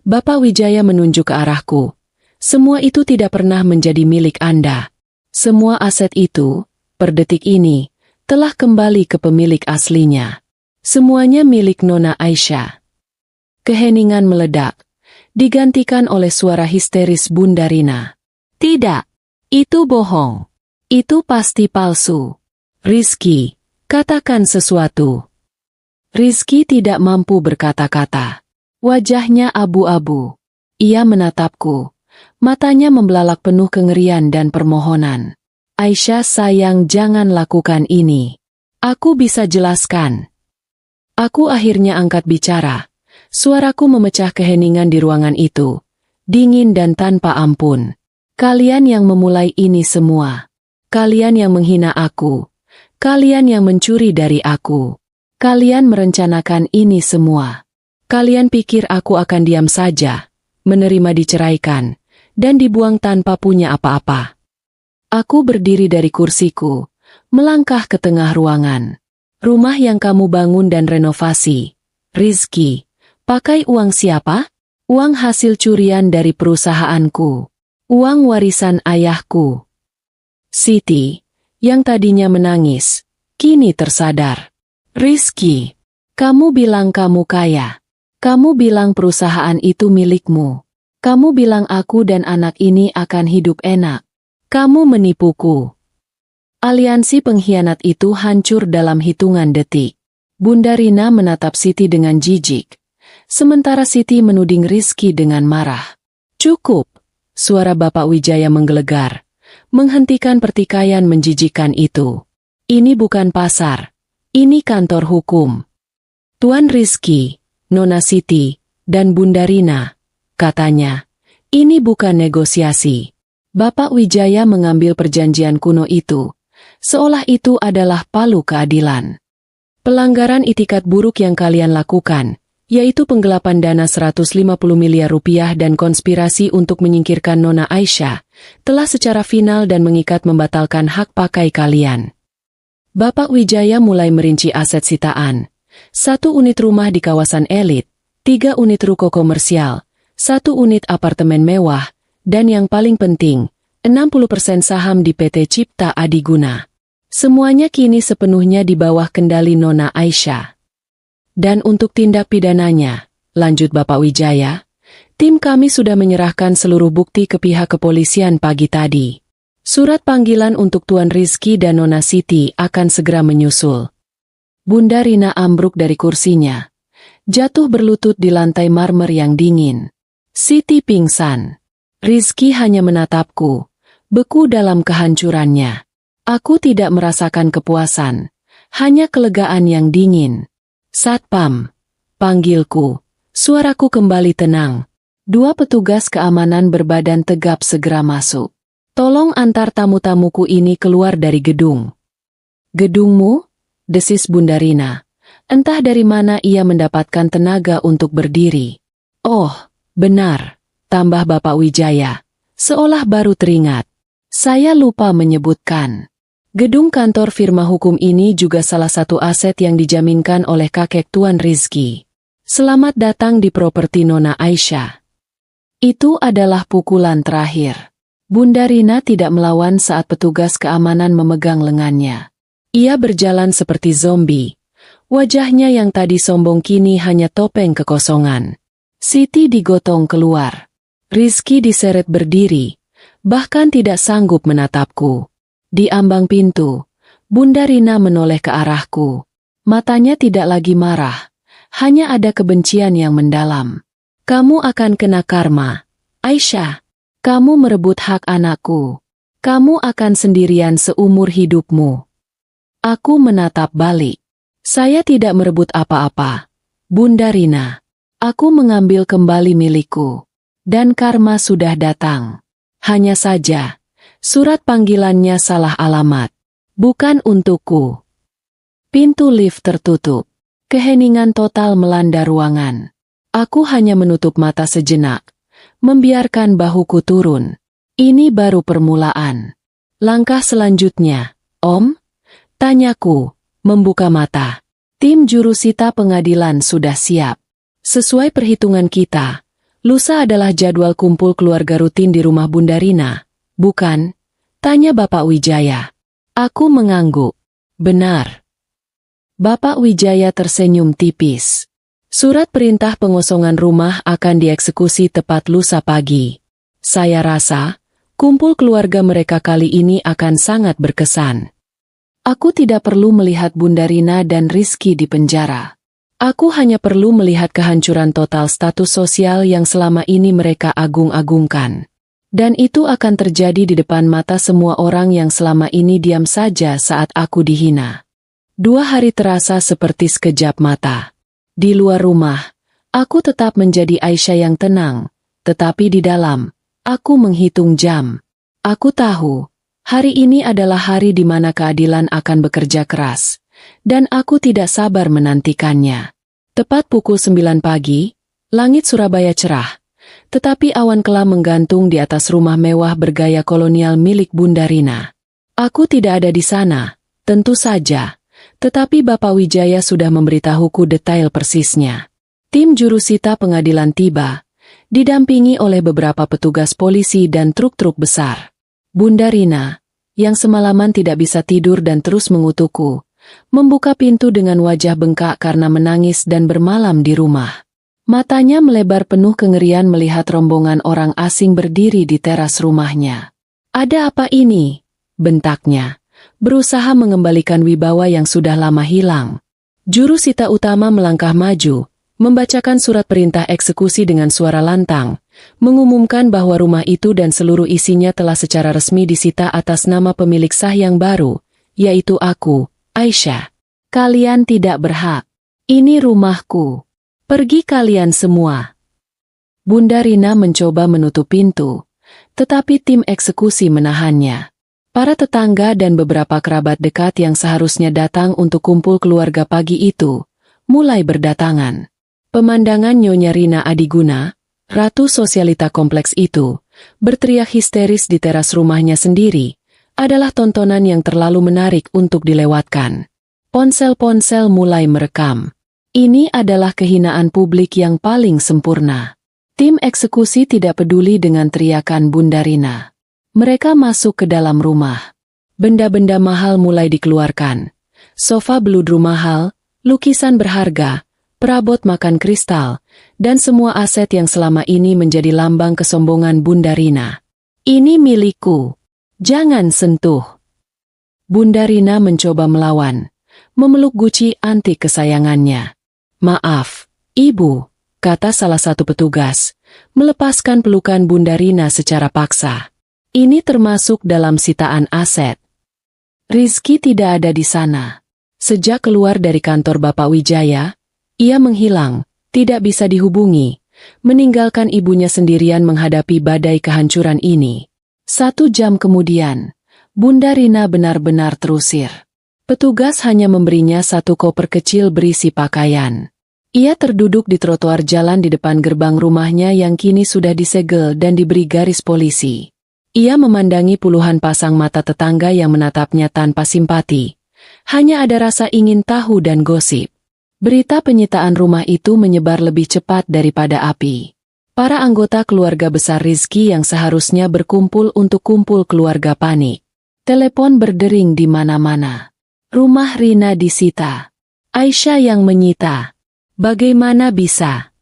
Bapak Wijaya menunjuk ke arahku. Semua itu tidak pernah menjadi milik Anda. Semua aset itu, per detik ini, telah kembali ke pemilik aslinya. Semuanya milik Nona Aisyah. Keheningan meledak, digantikan oleh suara histeris Bunda Rina. Tidak, itu bohong. Itu pasti palsu. Rizky, katakan sesuatu. Rizky tidak mampu berkata-kata. Wajahnya abu-abu. Ia menatapku. Matanya membelalak penuh kengerian dan permohonan. Aisyah sayang, jangan lakukan ini. Aku bisa jelaskan. Aku akhirnya angkat bicara. Suaraku memecah keheningan di ruangan itu. Dingin dan tanpa ampun. Kalian yang memulai ini semua. Kalian yang menghina aku. Kalian yang mencuri dari aku. Kalian merencanakan ini semua. Kalian pikir aku akan diam saja, menerima diceraikan, dan dibuang tanpa punya apa-apa? Aku berdiri dari kursiku, melangkah ke tengah ruangan. Rumah yang kamu bangun dan renovasi, Rizky, pakai uang siapa? Uang hasil curian dari perusahaanku. Uang warisan ayahku. Siti, yang tadinya menangis, kini tersadar. Rizky, kamu bilang kamu kaya. Kamu bilang perusahaan itu milikmu. Kamu bilang aku dan anak ini akan hidup enak. Kamu menipuku. Aliansi pengkhianat itu hancur dalam hitungan detik. Bunda Rina menatap Siti dengan jijik. Sementara Siti menuding Rizky dengan marah. Cukup, suara Bapak Wijaya menggelegar. Menghentikan pertikaian menjijikkan itu. Ini bukan pasar. Ini kantor hukum. Tuan Rizky, Nona Siti, dan Bunda Rina, katanya, ini bukan negosiasi. Bapak Wijaya mengambil perjanjian kuno itu. Seolah itu adalah palu keadilan. Pelanggaran itikat buruk yang kalian lakukan, yaitu penggelapan dana 150 miliar rupiah dan konspirasi untuk menyingkirkan Nona Aisyah, telah secara final dan mengikat membatalkan hak pakai kalian. Bapak Wijaya mulai merinci aset sitaan. 1 unit rumah di kawasan elit, 3 unit ruko komersial, 1 unit apartemen mewah, dan yang paling penting, 60% saham di PT Cipta Adiguna. Semuanya kini sepenuhnya di bawah kendali Nona Aisyah. Dan untuk tindak pidananya, lanjut Bapak Wijaya, tim kami sudah menyerahkan seluruh bukti ke pihak kepolisian pagi tadi. Surat panggilan untuk Tuan Rizky dan Nona Siti akan segera menyusul. Bunda Rina ambruk dari kursinya, jatuh berlutut di lantai marmer yang dingin. Siti pingsan. Rizky hanya menatapku, beku dalam kehancurannya. Aku tidak merasakan kepuasan, hanya kelegaan yang dingin. Satpam, panggilku. Suaraku kembali tenang. 2 petugas keamanan berbadan tegap segera masuk. Tolong antar tamu-tamuku ini keluar dari gedung. Gedungmu? Desis Bunda Rina. Entah dari mana ia mendapatkan tenaga untuk berdiri. Oh, benar, tambah Bapak Wijaya. Seolah baru teringat. Saya lupa menyebutkan. Gedung kantor firma hukum ini juga salah satu aset yang dijaminkan oleh kakek Tuan Rizky. Selamat datang di properti Nona Aisyah. Itu adalah pukulan terakhir. Bunda Rina tidak melawan saat petugas keamanan memegang lengannya. Ia berjalan seperti zombie. Wajahnya yang tadi sombong kini hanya topeng kekosongan. Siti digotong keluar. Rizky diseret berdiri, bahkan tidak sanggup menatapku. Di ambang pintu, Bunda Rina menoleh ke arahku. Matanya tidak lagi marah, hanya ada kebencian yang mendalam. Kamu akan kena karma, Aisyah. Kamu merebut hak anakku. Kamu akan sendirian seumur hidupmu. Aku menatap balik. Saya tidak merebut apa-apa, Bunda Rina. Aku mengambil kembali milikku. Dan karma sudah datang. Hanya saja, surat panggilannya salah alamat. Bukan untukku. Pintu lift tertutup. Keheningan total melanda ruangan. Aku hanya menutup mata sejenak. Membiarkan bahuku turun. Ini baru permulaan. Langkah selanjutnya, Om? Tanyaku, membuka mata. Tim jurusita pengadilan sudah siap. Sesuai perhitungan kita, lusa adalah jadwal kumpul keluarga rutin di rumah Bunda Rina. Bukan? Tanya Bapak Wijaya. Aku mengangguk. Benar. Bapak Wijaya tersenyum tipis. Surat perintah pengosongan rumah akan dieksekusi tepat lusa pagi. Saya rasa, kumpul keluarga mereka kali ini akan sangat berkesan. Aku tidak perlu melihat Bunda Rina dan Rizky di penjara. Aku hanya perlu melihat kehancuran total status sosial yang selama ini mereka agung-agungkan. Dan itu akan terjadi di depan mata semua orang yang selama ini diam saja saat aku dihina. 2 hari terasa seperti sekejap mata. Di luar rumah, aku tetap menjadi Aisyah yang tenang, tetapi di dalam, aku menghitung jam. Aku tahu, hari ini adalah hari di mana keadilan akan bekerja keras, dan aku tidak sabar menantikannya. Tepat pukul 9 pagi, langit Surabaya cerah, tetapi awan kelam menggantung di atas rumah mewah bergaya kolonial milik Bunda Rina. Aku tidak ada di sana, tentu saja, tetapi Bapak Wijaya sudah memberitahuku detail persisnya. Tim jurusita pengadilan tiba, didampingi oleh beberapa petugas polisi dan truk-truk besar. Bunda Rina, yang semalaman tidak bisa tidur dan terus mengutukku, membuka pintu dengan wajah bengkak karena menangis dan bermalam di rumah. Matanya melebar penuh kengerian melihat rombongan orang asing berdiri di teras rumahnya. "Ada apa ini?" bentaknya, berusaha mengembalikan wibawa yang sudah lama hilang. Jurusita utama melangkah maju, membacakan surat perintah eksekusi dengan suara lantang, mengumumkan bahwa rumah itu dan seluruh isinya telah secara resmi disita atas nama pemilik sah yang baru, yaitu aku, Aisyah. "Kalian tidak berhak. Ini rumahku. Pergi kalian semua." Bunda Rina mencoba menutup pintu, tetapi tim eksekusi menahannya. Para tetangga dan beberapa kerabat dekat yang seharusnya datang untuk kumpul keluarga pagi itu, mulai berdatangan. Pemandangan Nyonya Rina Adiguna, ratu sosialita kompleks itu, berteriak histeris di teras rumahnya sendiri, adalah tontonan yang terlalu menarik untuk dilewatkan. Ponsel-ponsel mulai merekam. Ini adalah kehinaan publik yang paling sempurna. Tim eksekusi tidak peduli dengan teriakan Bunda Rina. Mereka masuk ke dalam rumah. Benda-benda mahal mulai dikeluarkan. Sofa beludru mahal, lukisan berharga, perabot makan kristal, dan semua aset yang selama ini menjadi lambang kesombongan Bunda Rina. "Ini milikku. Jangan sentuh." Bunda Rina mencoba melawan, memeluk guci antik kesayangannya. "Maaf, Ibu," kata salah satu petugas, melepaskan pelukan Bunda Rina secara paksa. "Ini termasuk dalam sitaan aset." Rizky tidak ada di sana. Sejak keluar dari kantor Bapak Wijaya, ia menghilang, tidak bisa dihubungi, meninggalkan ibunya sendirian menghadapi badai kehancuran ini. 1 jam kemudian, Bunda Rina benar-benar terusir. Petugas hanya memberinya 1 koper kecil berisi pakaian. Ia terduduk di trotoar jalan di depan gerbang rumahnya yang kini sudah disegel dan diberi garis polisi. Ia memandangi puluhan pasang mata tetangga yang menatapnya tanpa simpati. Hanya ada rasa ingin tahu dan gosip. Berita penyitaan rumah itu menyebar lebih cepat daripada api. Para anggota keluarga besar Rizky yang seharusnya berkumpul untuk kumpul keluarga panik. Telepon berdering di mana-mana. Rumah Rina disita. Aisyah yang menyita. Bagaimana bisa?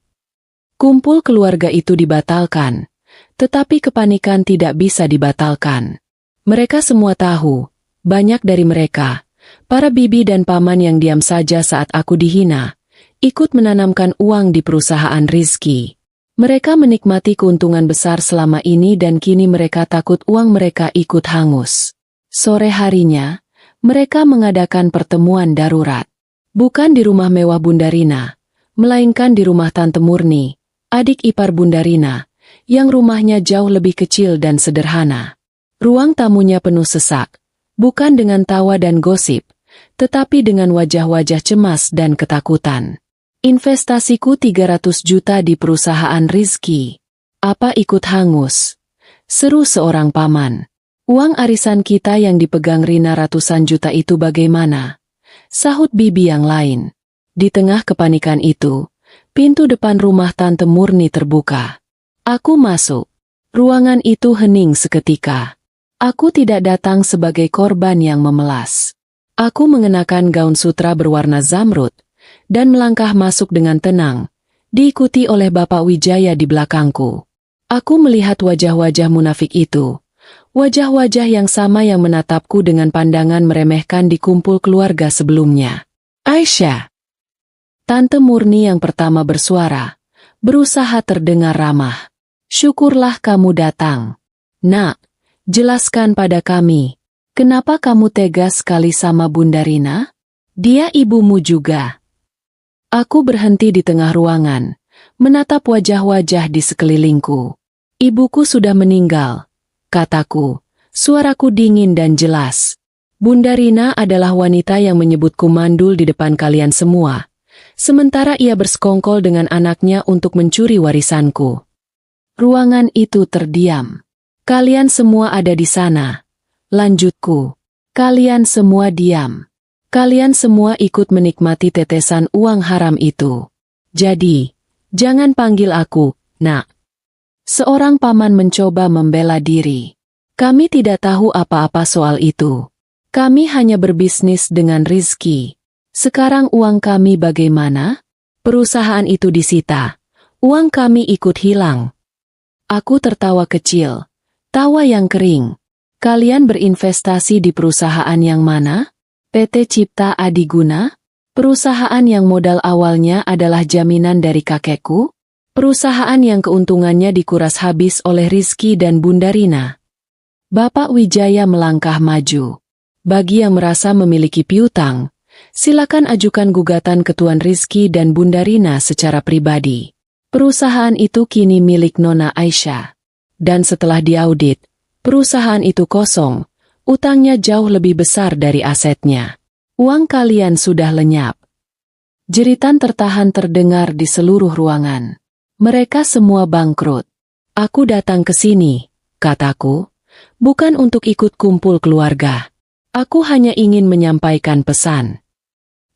Kumpul keluarga itu dibatalkan, tetapi kepanikan tidak bisa dibatalkan. Mereka semua tahu, banyak dari mereka, para bibi dan paman yang diam saja saat aku dihina, ikut menanamkan uang di perusahaan Rizky. Mereka menikmati keuntungan besar selama ini dan kini mereka takut uang mereka ikut hangus. Sore harinya, mereka mengadakan pertemuan darurat. Bukan di rumah mewah Bunda Rina, melainkan di rumah Tante Murni, adik ipar Bunda Rina, yang rumahnya jauh lebih kecil dan sederhana. Ruang tamunya penuh sesak, bukan dengan tawa dan gosip, tetapi dengan wajah-wajah cemas dan ketakutan. "Investasiku 300 juta di perusahaan Rizky. Apa ikut hangus?" seru seorang paman. "Uang arisan kita yang dipegang Rina ratusan juta itu bagaimana?" sahut bibi yang lain. Di tengah kepanikan itu, pintu depan rumah Tante Murni terbuka. Aku masuk. Ruangan itu hening seketika. Aku tidak datang sebagai korban yang memelas. Aku mengenakan gaun sutra berwarna zamrud, dan melangkah masuk dengan tenang, diikuti oleh Bapak Wijaya di belakangku. Aku melihat wajah-wajah munafik itu. Wajah-wajah yang sama yang menatapku dengan pandangan meremehkan di kumpul keluarga sebelumnya. "Aisyah." Tante Murni yang pertama bersuara, berusaha terdengar ramah. "Syukurlah kamu datang. Nak, jelaskan pada kami, kenapa kamu tega sekali sama Bunda Rina? Dia ibumu juga." Aku berhenti di tengah ruangan, menatap wajah-wajah di sekelilingku. "Ibuku sudah meninggal," kataku, suaraku dingin dan jelas. "Bunda Rina adalah wanita yang menyebutku mandul di depan kalian semua. sementara ia bersekongkol dengan anaknya untuk mencuri warisanku. Ruangan itu terdiam. Kalian semua ada di sana. Lanjutku. Kalian semua diam. Kalian semua ikut menikmati tetesan uang haram itu. Jadi, jangan panggil aku, Nak. Seorang paman mencoba membela diri. Kami tidak tahu apa-apa soal itu. Kami hanya berbisnis dengan Rizky. Sekarang uang kami bagaimana? Perusahaan itu disita. Uang kami ikut hilang. Aku tertawa kecil. Tawa yang kering. Kalian berinvestasi di perusahaan yang mana? PT Cipta Adiguna? Perusahaan yang modal awalnya adalah jaminan dari kakekku? Perusahaan yang keuntungannya dikuras habis oleh Rizky dan Bunda Rina? Bapak Wijaya melangkah maju. Bagi yang merasa memiliki piutang, silakan ajukan gugatan ke Tuan Rizky dan Bunda Rina secara pribadi. Perusahaan itu kini milik Nona Aisyah. Dan setelah diaudit, perusahaan itu kosong, utangnya jauh lebih besar dari asetnya. Uang kalian sudah lenyap. Jeritan tertahan terdengar di seluruh ruangan. Mereka semua bangkrut. Aku datang ke sini, kataku, bukan untuk ikut kumpul keluarga. Aku hanya ingin menyampaikan pesan.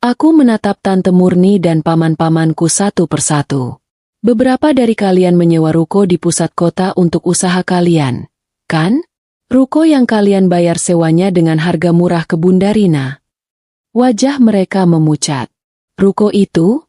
Aku menatap Tante Murni dan paman-pamanku satu persatu. Beberapa dari kalian menyewa ruko di pusat kota untuk usaha kalian, kan? Ruko yang kalian bayar sewanya dengan harga murah ke Bunda Rina. Wajah mereka memucat. Ruko itu?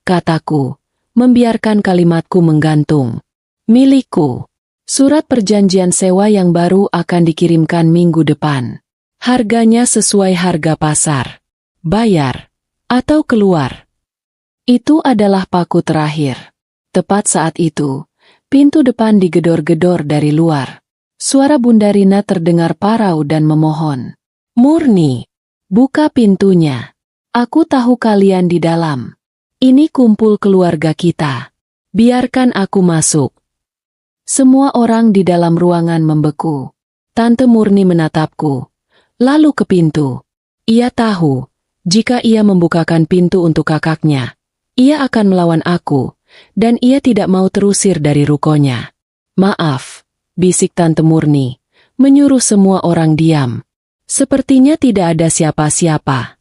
Kataku, membiarkan kalimatku menggantung. Milikku. Surat perjanjian sewa yang baru akan dikirimkan minggu depan. Harganya sesuai harga pasar. Bayar. Atau keluar. Itu adalah paku terakhir. Tepat saat itu, pintu depan digedor-gedor dari luar. Suara Bunda Rina terdengar parau dan memohon. Murni, buka pintunya. Aku tahu kalian di dalam. Ini kumpul keluarga kita. Biarkan aku masuk. Semua orang di dalam ruangan membeku. Tante Murni menatapku. Lalu ke pintu. Ia tahu, jika ia membukakan pintu untuk kakaknya, ia akan melawan aku, dan ia tidak mau terusir dari rukonya. Maaf, bisik Tante Murni, menyuruh semua orang diam. Sepertinya tidak ada siapa-siapa.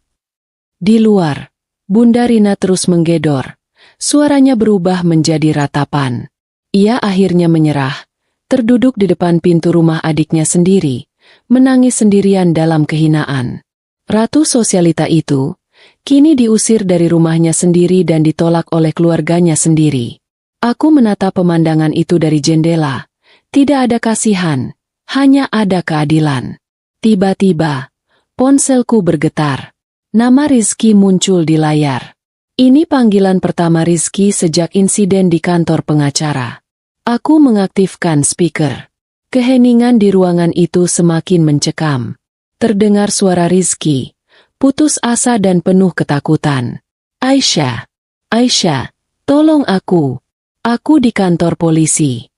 Di luar, Bunda Rina terus menggedor. Suaranya berubah menjadi ratapan. Ia akhirnya menyerah, terduduk di depan pintu rumah adiknya sendiri, menangis sendirian dalam kehinaan. Ratu Sosialita itu, kini diusir dari rumahnya sendiri dan ditolak oleh keluarganya sendiri. Aku menatap pemandangan itu dari jendela. Tidak ada kasihan, hanya ada keadilan. Tiba-tiba, ponselku bergetar. Nama Rizky muncul di layar. Ini panggilan pertama Rizky sejak insiden di kantor pengacara. Aku mengaktifkan speaker. Keheningan di ruangan itu semakin mencekam. Terdengar suara Rizky, putus asa dan penuh ketakutan. Aisyah, Aisyah, tolong aku. Aku di kantor polisi.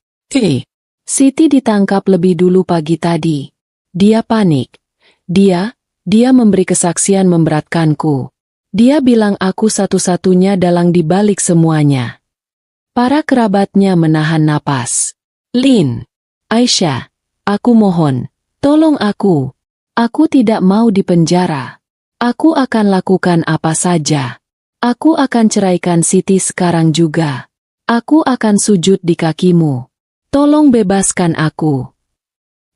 Siti ditangkap lebih dulu pagi tadi. Dia panik. Dia memberi kesaksian memberatkanku. Dia bilang aku satu-satunya dalang di balik semuanya. Para kerabatnya menahan napas. Lin, Aisyah, aku mohon, tolong aku. Aku tidak mau dipenjara. Aku akan lakukan apa saja. Aku akan ceraikan Siti sekarang juga. Aku akan sujud di kakimu. Tolong bebaskan aku.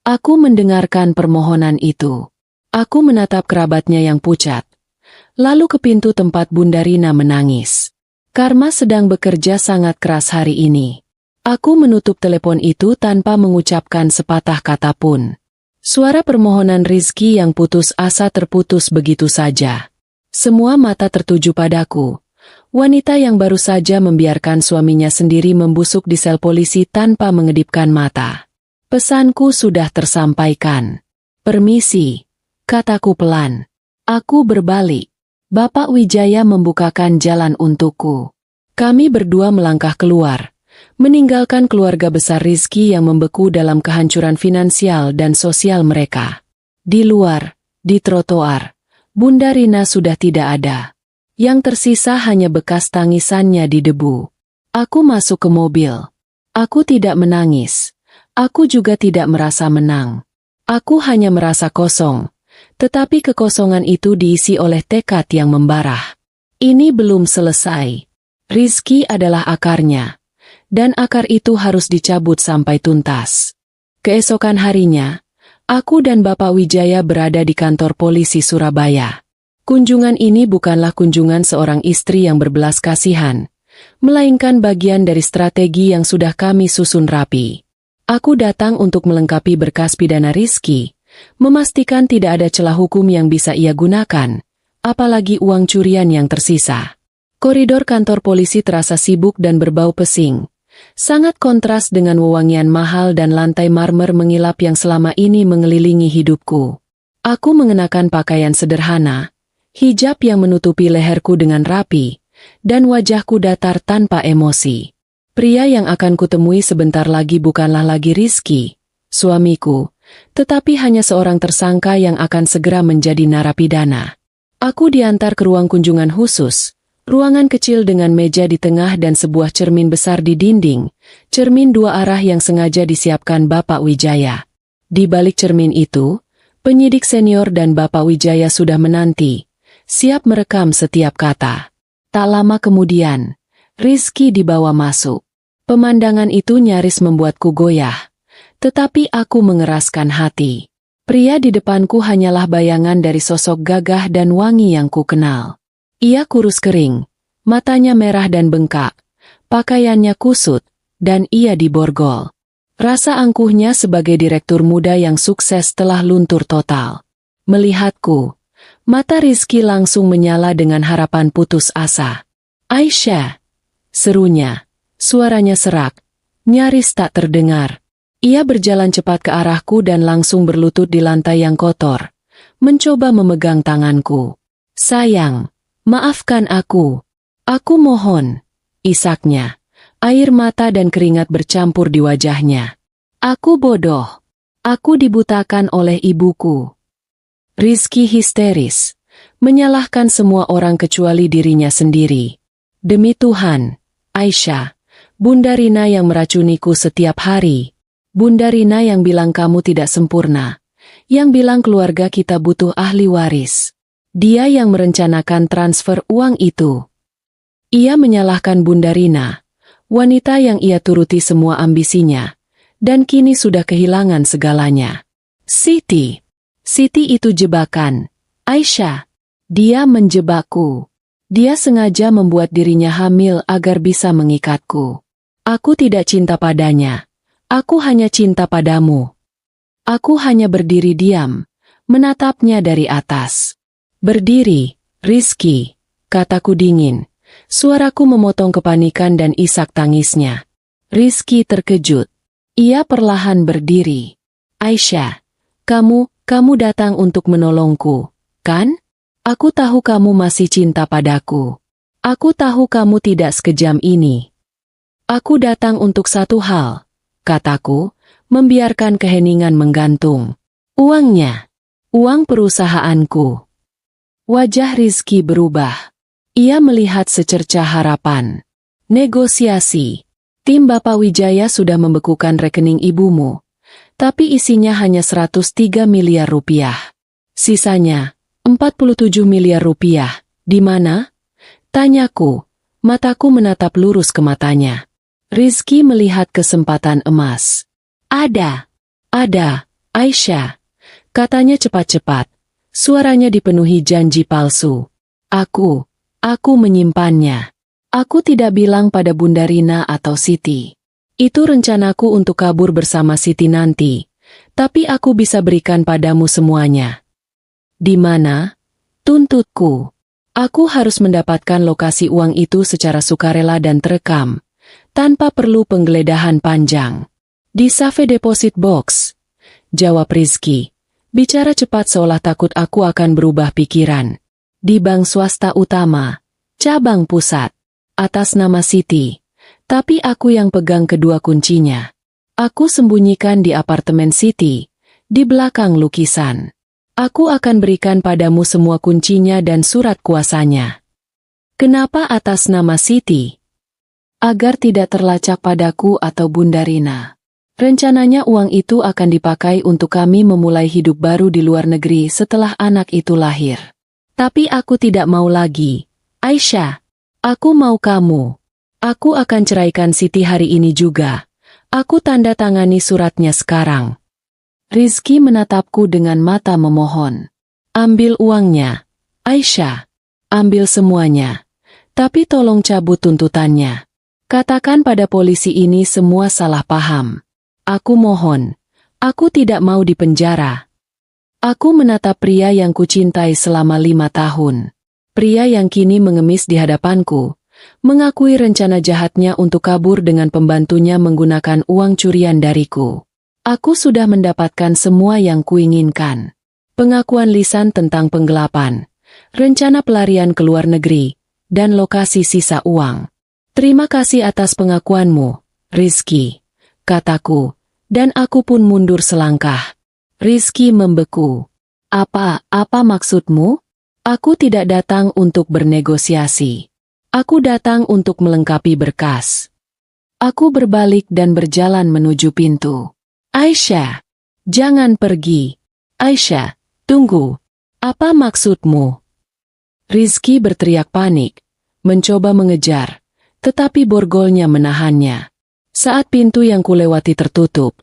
Aku mendengarkan permohonan itu. Aku menatap kerabatnya yang pucat. Lalu ke pintu tempat Bunda Rina menangis. Karma sedang bekerja sangat keras hari ini. Aku menutup telepon itu tanpa mengucapkan sepatah kata pun. Suara permohonan Rizky yang putus asa terputus begitu saja. Semua mata tertuju padaku. Wanita yang baru saja membiarkan suaminya sendiri membusuk di sel polisi tanpa mengedipkan mata. Pesanku sudah tersampaikan. Permisi, kataku pelan. Aku berbalik. Bapak Wijaya membukakan jalan untukku. Kami berdua melangkah keluar, meninggalkan keluarga besar Rizky yang membeku dalam kehancuran finansial dan sosial mereka. Di luar, di trotoar, Bunda Rina sudah tidak ada. Yang tersisa hanya bekas tangisannya di debu. Aku masuk ke mobil. Aku tidak menangis. Aku juga tidak merasa menang. Aku hanya merasa kosong. Tetapi kekosongan itu diisi oleh tekad yang membara. Ini belum selesai. Rizky adalah akarnya. Dan akar itu harus dicabut sampai tuntas. Keesokan harinya, aku dan Bapak Wijaya berada di kantor polisi Surabaya. Kunjungan ini bukanlah kunjungan seorang istri yang berbelas kasihan, melainkan bagian dari strategi yang sudah kami susun rapi. Aku datang untuk melengkapi berkas pidana Rizky, memastikan tidak ada celah hukum yang bisa ia gunakan, apalagi uang curian yang tersisa. Koridor kantor polisi terasa sibuk dan berbau pesing. Sangat kontras dengan wewangian mahal dan lantai marmer mengilap yang selama ini mengelilingi hidupku. Aku mengenakan pakaian sederhana, hijab yang menutupi leherku dengan rapi, dan wajahku datar tanpa emosi. Pria yang akan kutemui sebentar lagi bukanlah lagi Rizky, suamiku, tetapi hanya seorang tersangka yang akan segera menjadi narapidana. Aku diantar ke ruang kunjungan khusus, ruangan kecil dengan meja di tengah dan sebuah cermin besar di dinding, cermin dua arah yang sengaja disiapkan Bapak Wijaya. Di balik cermin itu, penyidik senior dan Bapak Wijaya sudah menanti, siap merekam setiap kata. Tak lama kemudian, Rizky dibawa masuk. Pemandangan itu nyaris membuatku goyah. Tetapi aku mengeraskan hati. Pria di depanku hanyalah bayangan dari sosok gagah dan wangi yang ku kenal. Ia kurus kering, matanya merah dan bengkak, pakaiannya kusut, dan ia diborgol. Rasa angkuhnya sebagai direktur muda yang sukses telah luntur total. Melihatku, mata Rizky langsung menyala dengan harapan putus asa. "Aisyah!" serunya. Suaranya serak, nyaris tak terdengar. Ia berjalan cepat ke arahku dan langsung berlutut di lantai yang kotor, mencoba memegang tanganku. "Sayang, maafkan aku. Aku mohon," isaknya. Air mata dan keringat bercampur di wajahnya. "Aku bodoh. Aku dibutakan oleh ibuku." Rizky histeris, menyalahkan semua orang kecuali dirinya sendiri. "Demi Tuhan, Aisyah, Bunda Rina yang meracuniku setiap hari. Bunda Rina yang bilang kamu tidak sempurna. Yang bilang keluarga kita butuh ahli waris. Dia yang merencanakan transfer uang itu." Ia menyalahkan Bunda Rina, wanita yang ia turuti semua ambisinya, dan kini sudah kehilangan segalanya. Siti itu jebakan. Aisyah, dia menjebakku. Dia sengaja membuat dirinya hamil agar bisa mengikatku. Aku tidak cinta padanya. Aku hanya cinta padamu. Aku hanya berdiri diam, menatapnya dari atas. "Berdiri, Rizky," kataku dingin. Suaraku memotong kepanikan dan isak tangisnya. Rizky terkejut. Ia perlahan berdiri. "Aisyah, kamu datang untuk menolongku, kan? Aku tahu kamu masih cinta padaku. Aku tahu kamu tidak sekejam ini. Aku datang untuk satu hal," kataku, membiarkan keheningan menggantung. "Uangnya. Uang perusahaanku." Wajah Rizky berubah. Ia melihat secercah harapan. "Negosiasi. Tim Bapak Wijaya sudah membekukan rekening ibumu. Tapi isinya hanya 103 miliar rupiah. Sisanya, 47 miliar rupiah. Di mana?" tanyaku. Mataku menatap lurus ke matanya. Rizky melihat kesempatan emas. Ada, Aisyah," katanya cepat-cepat. Suaranya dipenuhi janji palsu. Aku menyimpannya. Aku tidak bilang pada Bunda Rina atau Siti. Itu rencanaku untuk kabur bersama Siti nanti. Tapi aku bisa berikan padamu semuanya." "Di mana?" tuntutku. Aku harus mendapatkan lokasi uang itu secara sukarela dan terekam, tanpa perlu penggeledahan panjang. "Di Safe Deposit Box," jawab Rizky. Bicara cepat seolah takut aku akan berubah pikiran. "Di bank swasta utama, cabang pusat, atas nama Siti. Tapi aku yang pegang kedua kuncinya. Aku sembunyikan di apartemen Siti, di belakang lukisan. Aku akan berikan padamu semua kuncinya dan surat kuasanya." Kenapa atas nama Siti? Agar tidak terlacak padaku atau Bunda Rina. Rencananya uang itu akan dipakai untuk kami memulai hidup baru di luar negeri setelah anak itu lahir. Tapi aku tidak mau lagi. Aisyah, aku mau kamu. Aku akan ceraikan Siti hari ini juga. Aku tanda tangani suratnya sekarang. Rizky menatapku dengan mata memohon. Ambil uangnya. Aisyah, ambil semuanya. Tapi tolong cabut tuntutannya. Katakan pada polisi ini semua salah paham. Aku mohon. Aku tidak mau dipenjara. Aku menatap pria yang kucintai selama 5 tahun. Pria yang kini mengemis di hadapanku, mengakui rencana jahatnya untuk kabur dengan pembantunya menggunakan uang curian dariku. Aku sudah mendapatkan semua yang kuinginkan. Pengakuan lisan tentang penggelapan, rencana pelarian ke luar negeri, dan lokasi sisa uang. Terima kasih atas pengakuanmu, Rizky, kataku, dan aku pun mundur selangkah. Rizky membeku. Apa maksudmu? Aku tidak datang untuk bernegosiasi. Aku datang untuk melengkapi berkas. Aku berbalik dan berjalan menuju pintu. Aisyah, jangan pergi. Aisyah, tunggu. Apa maksudmu? Rizky berteriak panik, mencoba mengejar, tetapi borgolnya menahannya. Saat pintu yang kulewati tertutup,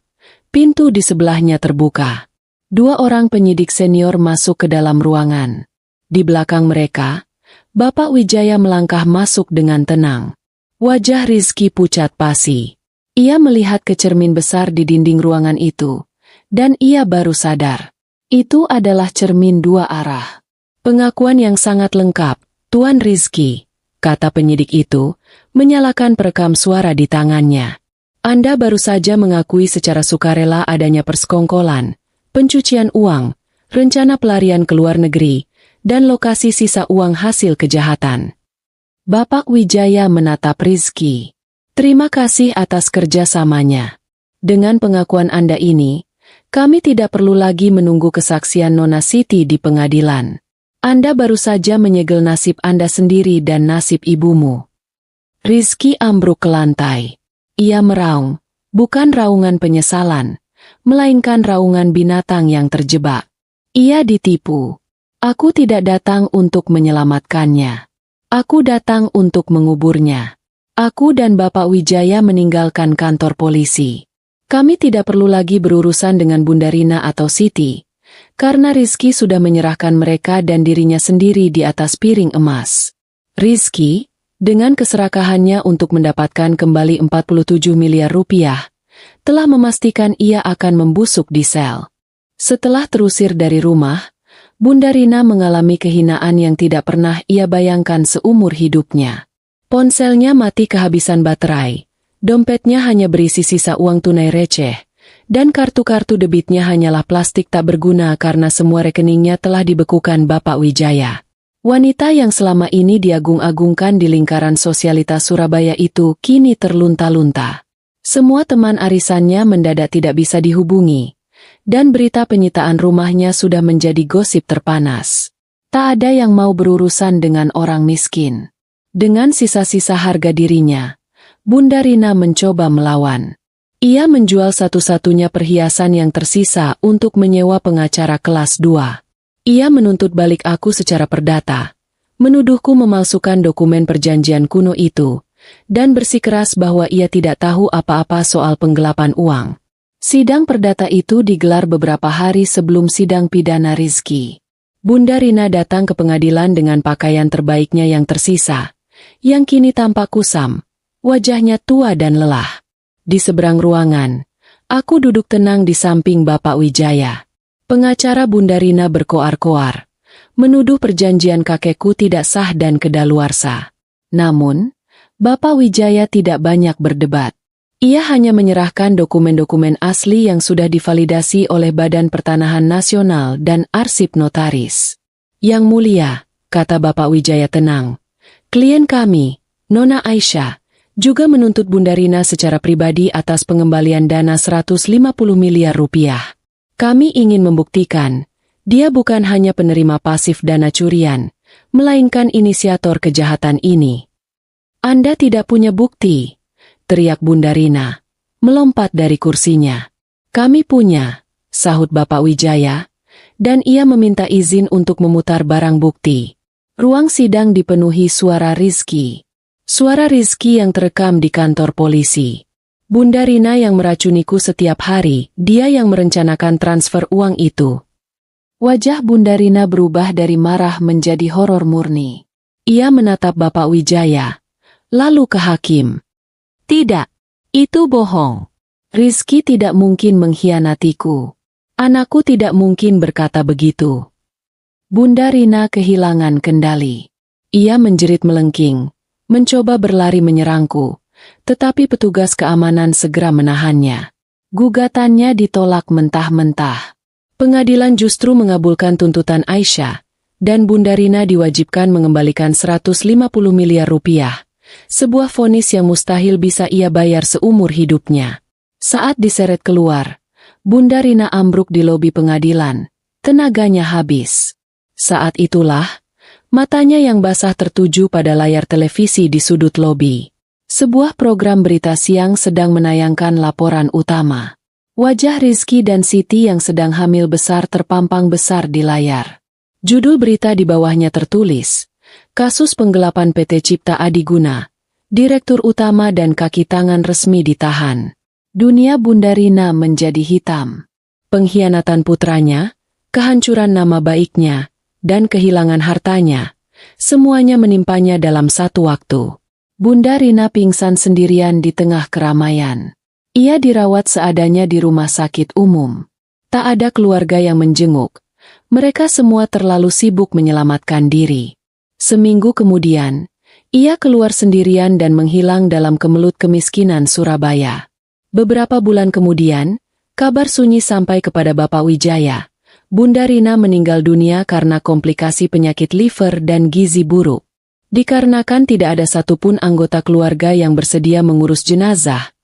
pintu di sebelahnya terbuka. 2 orang penyidik senior masuk ke dalam ruangan. Di belakang mereka, Bapak Wijaya melangkah masuk dengan tenang. Wajah Rizky pucat pasi. Ia melihat ke cermin besar di dinding ruangan itu, dan ia baru sadar. Itu adalah cermin 2 arah. Pengakuan yang sangat lengkap, Tuan Rizky, kata penyidik itu, menyalakan perekam suara di tangannya. Anda baru saja mengakui secara sukarela adanya persekongkolan, pencucian uang, rencana pelarian ke luar negeri, dan lokasi sisa uang hasil kejahatan. Bapak Wijaya menatap Rizky. Terima kasih atas kerjasamanya. Dengan pengakuan Anda ini, kami tidak perlu lagi menunggu kesaksian Nona Siti di pengadilan. Anda baru saja menyegel nasib Anda sendiri dan nasib ibumu. Rizky ambruk ke lantai. Ia meraung, bukan raungan penyesalan, melainkan raungan binatang yang terjebak. Ia ditipu. Aku tidak datang untuk menyelamatkannya. Aku datang untuk menguburnya. Aku dan Bapak Wijaya meninggalkan kantor polisi. Kami tidak perlu lagi berurusan dengan Bunda Rina atau Siti, karena Rizky sudah menyerahkan mereka dan dirinya sendiri di atas piring emas. Rizky, dengan keserakahannya untuk mendapatkan kembali 47 miliar rupiah, telah memastikan ia akan membusuk di sel. Setelah terusir dari rumah, Bunda Rina mengalami kehinaan yang tidak pernah ia bayangkan seumur hidupnya. Ponselnya mati kehabisan baterai, dompetnya hanya berisi sisa uang tunai receh, dan kartu-kartu debitnya hanyalah plastik tak berguna karena semua rekeningnya telah dibekukan Bapak Wijaya. Wanita yang selama ini diagung-agungkan di lingkaran sosialitas Surabaya itu kini terlunta-lunta. Semua teman arisannya mendadak tidak bisa dihubungi, dan berita penyitaan rumahnya sudah menjadi gosip terpanas. Tak ada yang mau berurusan dengan orang miskin. Dengan sisa-sisa harga dirinya, Bunda Rina mencoba melawan. Ia menjual satu-satunya perhiasan yang tersisa untuk menyewa pengacara kelas 2. Ia menuntut balik aku secara perdata, menuduhku memalsukan dokumen perjanjian kuno itu, dan bersikeras bahwa ia tidak tahu apa-apa soal penggelapan uang. Sidang perdata itu digelar beberapa hari sebelum sidang pidana Rizky. Bunda Rina datang ke pengadilan dengan pakaian terbaiknya yang tersisa, yang kini tampak kusam, wajahnya tua dan lelah. Di seberang ruangan, aku duduk tenang di samping Bapak Wijaya. Pengacara Bunda Rina berkoar-koar, menuduh perjanjian kakekku tidak sah dan kedaluarsa. Namun, Bapak Wijaya tidak banyak berdebat. Ia hanya menyerahkan dokumen-dokumen asli yang sudah divalidasi oleh Badan Pertanahan Nasional dan arsip notaris. Yang mulia, kata Bapak Wijaya tenang, klien kami, Nona Aisyah, juga menuntut Bunda Rina secara pribadi atas pengembalian dana 150 miliar rupiah. Kami ingin membuktikan, dia bukan hanya penerima pasif dana curian, melainkan inisiator kejahatan ini. Anda tidak punya bukti, teriak Bunda Rina, melompat dari kursinya. Kami punya, sahut Bapak Wijaya, dan ia meminta izin untuk memutar barang bukti. Ruang sidang dipenuhi suara Rizky. Suara Rizky yang terekam di kantor polisi. Bunda Rina yang meracuniku setiap hari, dia yang merencanakan transfer uang itu. Wajah Bunda Rina berubah dari marah menjadi horor murni. Ia menatap Bapak Wijaya, lalu ke hakim. Tidak, itu bohong. Rizky tidak mungkin mengkhianatiku. Anakku tidak mungkin berkata begitu. Bunda Rina kehilangan kendali. Ia menjerit melengking, mencoba berlari menyerangku, tetapi petugas keamanan segera menahannya. Gugatannya ditolak mentah-mentah. Pengadilan justru mengabulkan tuntutan Aisyah, dan Bunda Rina diwajibkan mengembalikan 150 miliar rupiah, sebuah vonis yang mustahil bisa ia bayar seumur hidupnya. Saat diseret keluar, Bunda Rina ambruk di lobi pengadilan, tenaganya habis. Saat itulah, matanya yang basah tertuju pada layar televisi di sudut lobi. Sebuah program berita siang sedang menayangkan laporan utama. Wajah Rizky dan Siti yang sedang hamil besar terpampang besar di layar. Judul berita di bawahnya tertulis, Kasus Penggelapan PT Cipta Adiguna, Direktur Utama dan kaki tangan resmi ditahan. Dunia Bunda Rina menjadi hitam. Pengkhianatan putranya, kehancuran nama baiknya, dan kehilangan hartanya, semuanya menimpanya dalam satu waktu. Bunda Rina pingsan sendirian di tengah keramaian. Ia dirawat seadanya di rumah sakit umum. Tak ada keluarga yang menjenguk. Mereka semua terlalu sibuk menyelamatkan diri. Seminggu kemudian, ia keluar sendirian dan menghilang dalam kemelut kemiskinan Surabaya. Beberapa bulan kemudian, kabar sunyi sampai kepada Bapak Wijaya. Bunda Rina meninggal dunia karena komplikasi penyakit liver dan gizi buruk. Dikarenakan tidak ada satupun anggota keluarga yang bersedia mengurus jenazah,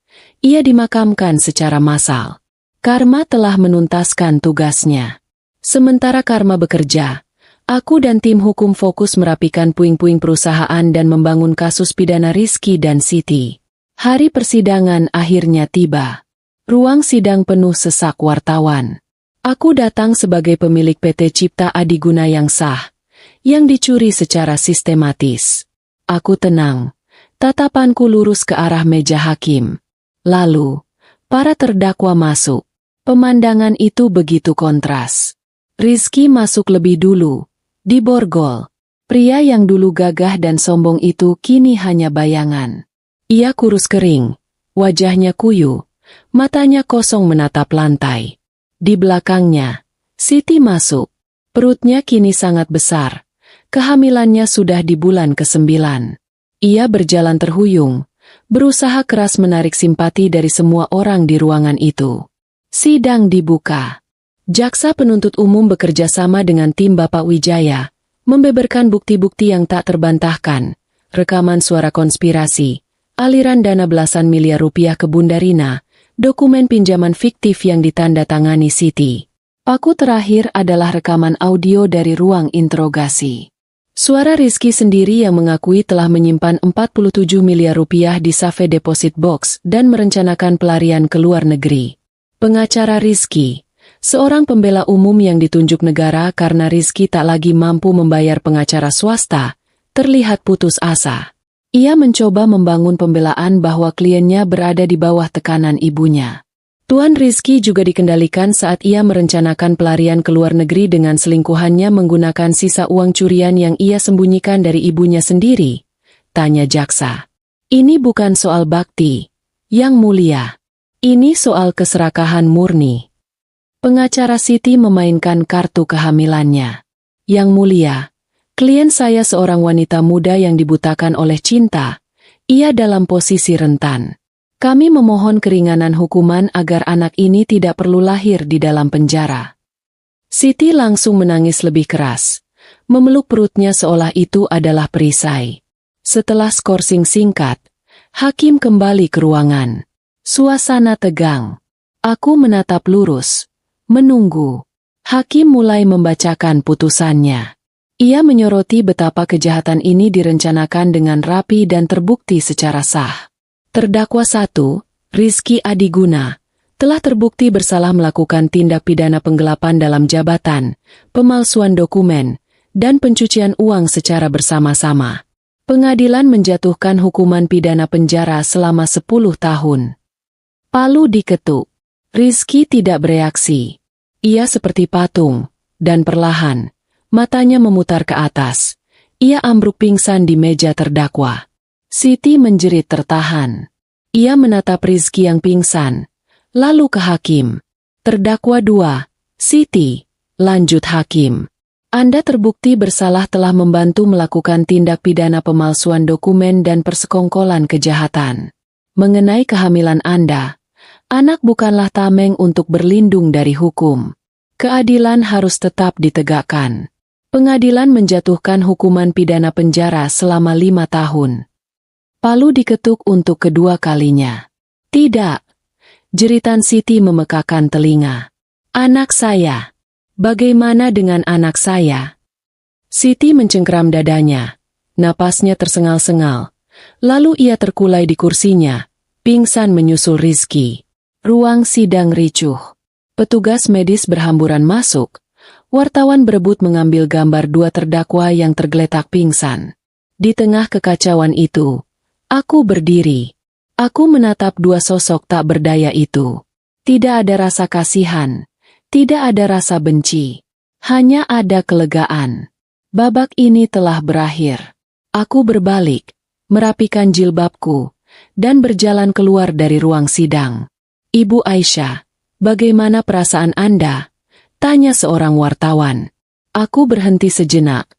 ia dimakamkan secara massal. Karma telah menuntaskan tugasnya. Sementara Karma bekerja, aku dan tim hukum fokus merapikan puing-puing perusahaan dan membangun kasus pidana Rizky dan Siti. Hari persidangan akhirnya tiba. Ruang sidang penuh sesak wartawan. Aku datang sebagai pemilik PT Cipta Adiguna yang sah, yang dicuri secara sistematis. Aku tenang, tatapanku lurus ke arah meja hakim. Lalu, para terdakwa masuk. Pemandangan itu begitu kontras. Rizky masuk lebih dulu, di borgol. Pria yang dulu gagah dan sombong itu kini hanya bayangan. Ia kurus kering, wajahnya kuyu, matanya kosong menatap lantai. Di belakangnya, Siti masuk. Perutnya kini sangat besar. Kehamilannya sudah di bulan ke-9. Ia berjalan terhuyung, berusaha keras menarik simpati dari semua orang di ruangan itu. Sidang dibuka. Jaksa penuntut umum bekerja sama dengan tim Bapak Wijaya, membeberkan bukti-bukti yang tak terbantahkan, rekaman suara konspirasi, aliran dana belasan miliar rupiah ke Bunda Rina, dokumen pinjaman fiktif yang ditandatangani Siti. Paku terakhir adalah rekaman audio dari ruang interogasi. Suara Rizky sendiri yang mengakui telah menyimpan 47 miliar rupiah di Safe Deposit Box dan merencanakan pelarian ke luar negeri. Pengacara Rizky, seorang pembela umum yang ditunjuk negara karena Rizky tak lagi mampu membayar pengacara swasta, terlihat putus asa. Ia mencoba membangun pembelaan bahwa kliennya berada di bawah tekanan ibunya. Tuan Rizky juga dikendalikan saat ia merencanakan pelarian ke luar negeri dengan selingkuhannya menggunakan sisa uang curian yang ia sembunyikan dari ibunya sendiri. Tanya jaksa. Ini bukan soal bakti, Yang Mulia. Ini soal keserakahan murni. Pengacara Siti memainkan kartu kehamilannya. Yang Mulia, klien saya seorang wanita muda yang dibutakan oleh cinta. Ia dalam posisi rentan. Kami memohon keringanan hukuman agar anak ini tidak perlu lahir di dalam penjara. Siti langsung menangis lebih keras, memeluk perutnya seolah itu adalah perisai. Setelah skorsing singkat, hakim kembali ke ruangan. Suasana tegang. Aku menatap lurus, menunggu. Hakim mulai membacakan putusannya. Ia menyoroti betapa kejahatan ini direncanakan dengan rapi dan terbukti secara sah. Terdakwa 1, Rizky Adiguna, telah terbukti bersalah melakukan tindak pidana penggelapan dalam jabatan, pemalsuan dokumen, dan pencucian uang secara bersama-sama. Pengadilan menjatuhkan hukuman pidana penjara selama 10 tahun. Palu diketuk. Rizky tidak bereaksi. Ia seperti patung, dan perlahan, matanya memutar ke atas. Ia ambruk pingsan di meja terdakwa. Siti menjerit tertahan. Ia menatap Rizky yang pingsan, lalu ke hakim. Terdakwa 2, Siti, lanjut hakim. Anda terbukti bersalah telah membantu melakukan tindak pidana pemalsuan dokumen dan persekongkolan kejahatan. Mengenai kehamilan Anda, anak bukanlah tameng untuk berlindung dari hukum. Keadilan harus tetap ditegakkan. Pengadilan menjatuhkan hukuman pidana penjara selama 5 tahun. Palu diketuk untuk kedua kalinya. Tidak. Jeritan Siti memekakan telinga. Anak saya. Bagaimana dengan anak saya? Siti mencengkeram dadanya. Napasnya tersengal-sengal. Lalu ia terkulai di kursinya. Pingsan menyusul Rizky. Ruang sidang ricuh. Petugas medis berhamburan masuk. Wartawan berebut mengambil gambar 2 terdakwa yang tergeletak pingsan. Di tengah kekacauan itu, aku berdiri. Aku menatap 2 sosok tak berdaya itu. Tidak ada rasa kasihan. Tidak ada rasa benci. Hanya ada kelegaan. Babak ini telah berakhir. Aku berbalik, merapikan jilbabku, dan berjalan keluar dari ruang sidang. Ibu Aisyah, bagaimana perasaan Anda? Tanya seorang wartawan. Aku berhenti sejenak,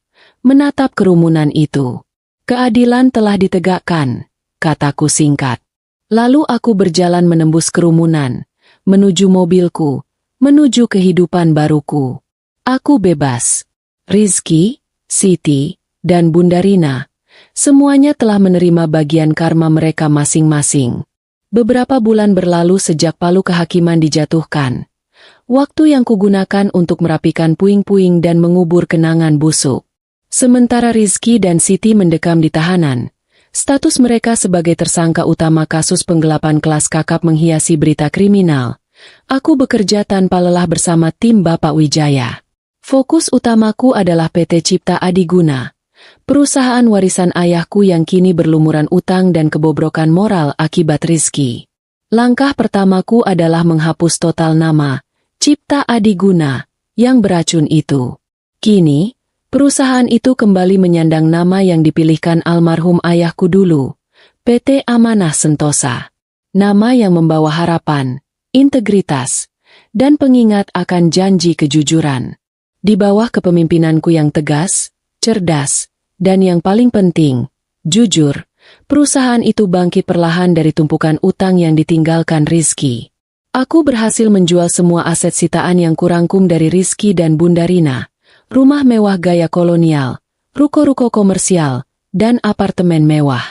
menatap kerumunan itu. Keadilan telah ditegakkan, kataku singkat. Lalu aku berjalan menembus kerumunan, menuju mobilku, menuju kehidupan baruku. Aku bebas. Rizky, Siti, dan Bunda Rina, semuanya telah menerima bagian karma mereka masing-masing. Beberapa bulan berlalu sejak palu kehakiman dijatuhkan. Waktu yang kugunakan untuk merapikan puing-puing dan mengubur kenangan busuk. Sementara Rizky dan Siti mendekam di tahanan, status mereka sebagai tersangka utama kasus penggelapan kelas kakap menghiasi berita kriminal. Aku bekerja tanpa lelah bersama tim Bapak Wijaya. Fokus utamaku adalah PT Cipta Adiguna, perusahaan warisan ayahku yang kini berlumuran utang dan kebobrokan moral akibat Rizky. Langkah pertamaku adalah menghapus total nama Cipta Adiguna yang beracun itu. Kini, perusahaan itu kembali menyandang nama yang dipilihkan almarhum ayahku dulu, PT Amanah Sentosa. Nama yang membawa harapan, integritas, dan pengingat akan janji kejujuran. Di bawah kepemimpinanku yang tegas, cerdas, dan yang paling penting, jujur, perusahaan itu bangkit perlahan dari tumpukan utang yang ditinggalkan Rizky. Aku berhasil menjual semua aset sitaan yang kurangkum dari Rizky dan Bunda Rina, rumah mewah gaya kolonial, ruko-ruko komersial, dan apartemen mewah.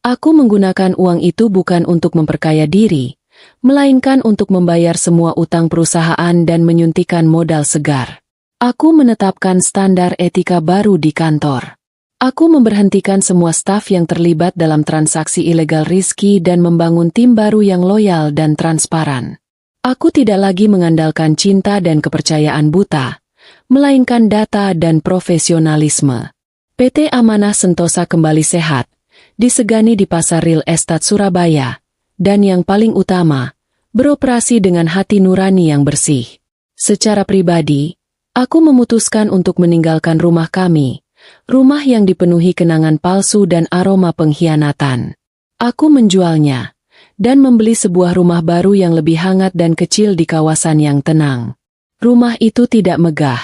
Aku menggunakan uang itu bukan untuk memperkaya diri, melainkan untuk membayar semua utang perusahaan dan menyuntikkan modal segar. Aku menetapkan standar etika baru di kantor. Aku memberhentikan semua staf yang terlibat dalam transaksi ilegal Rizky dan membangun tim baru yang loyal dan transparan. Aku tidak lagi mengandalkan cinta dan kepercayaan buta, melainkan data dan profesionalisme. PT Amanah Sentosa kembali sehat, disegani di pasar real estate Surabaya, dan yang paling utama, beroperasi dengan hati nurani yang bersih. Secara pribadi, aku memutuskan untuk meninggalkan rumah kami, rumah yang dipenuhi kenangan palsu dan aroma pengkhianatan. Aku menjualnya, dan membeli sebuah rumah baru yang lebih hangat dan kecil di kawasan yang tenang. Rumah itu tidak megah,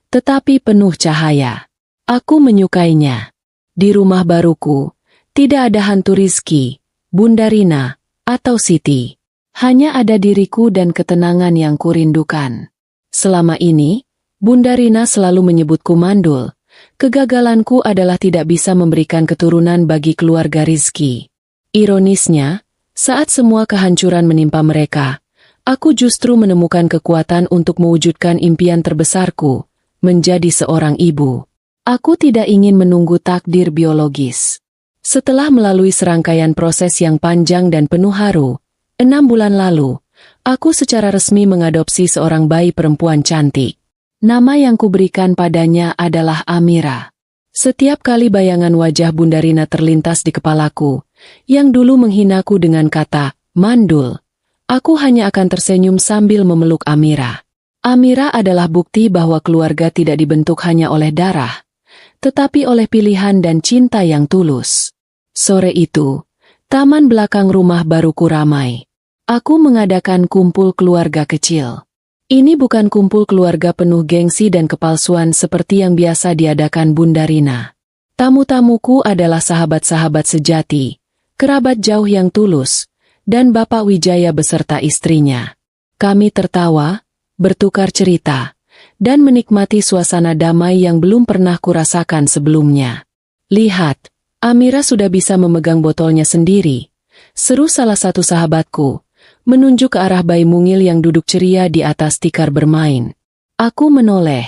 tetapi penuh cahaya. Aku menyukainya. Di rumah baruku, tidak ada hantu Rizky, Bunda Rina, atau Siti. Hanya ada diriku dan ketenangan yang kurindukan. Selama ini, Bunda Rina selalu menyebutku mandul. Kegagalanku adalah tidak bisa memberikan keturunan bagi keluarga Rizky. Ironisnya, saat semua kehancuran menimpa mereka, aku justru menemukan kekuatan untuk mewujudkan impian terbesarku, menjadi seorang ibu. Aku tidak ingin menunggu takdir biologis. Setelah melalui serangkaian proses yang panjang dan penuh haru, 6 bulan lalu, aku secara resmi mengadopsi seorang bayi perempuan cantik. Nama yang kuberikan padanya adalah Amira. Setiap kali bayangan wajah Bunda Rina terlintas di kepalaku, yang dulu menghinaku dengan kata, "Mandul," aku hanya akan tersenyum sambil memeluk Amira. Amira adalah bukti bahwa keluarga tidak dibentuk hanya oleh darah, tetapi oleh pilihan dan cinta yang tulus. Sore itu, taman belakang rumah baruku ramai. Aku mengadakan kumpul keluarga kecil. Ini bukan kumpul keluarga penuh gengsi dan kepalsuan seperti yang biasa diadakan Bunda Rina. Tamu-tamuku adalah sahabat-sahabat sejati, kerabat jauh yang tulus, dan Bapak Wijaya beserta istrinya. Kami tertawa, bertukar cerita, dan menikmati suasana damai yang belum pernah kurasakan sebelumnya. "Lihat, Amira sudah bisa memegang botolnya sendiri," seru salah satu sahabatku, menunjuk ke arah bayi mungil yang duduk ceria di atas tikar bermain. Aku menoleh,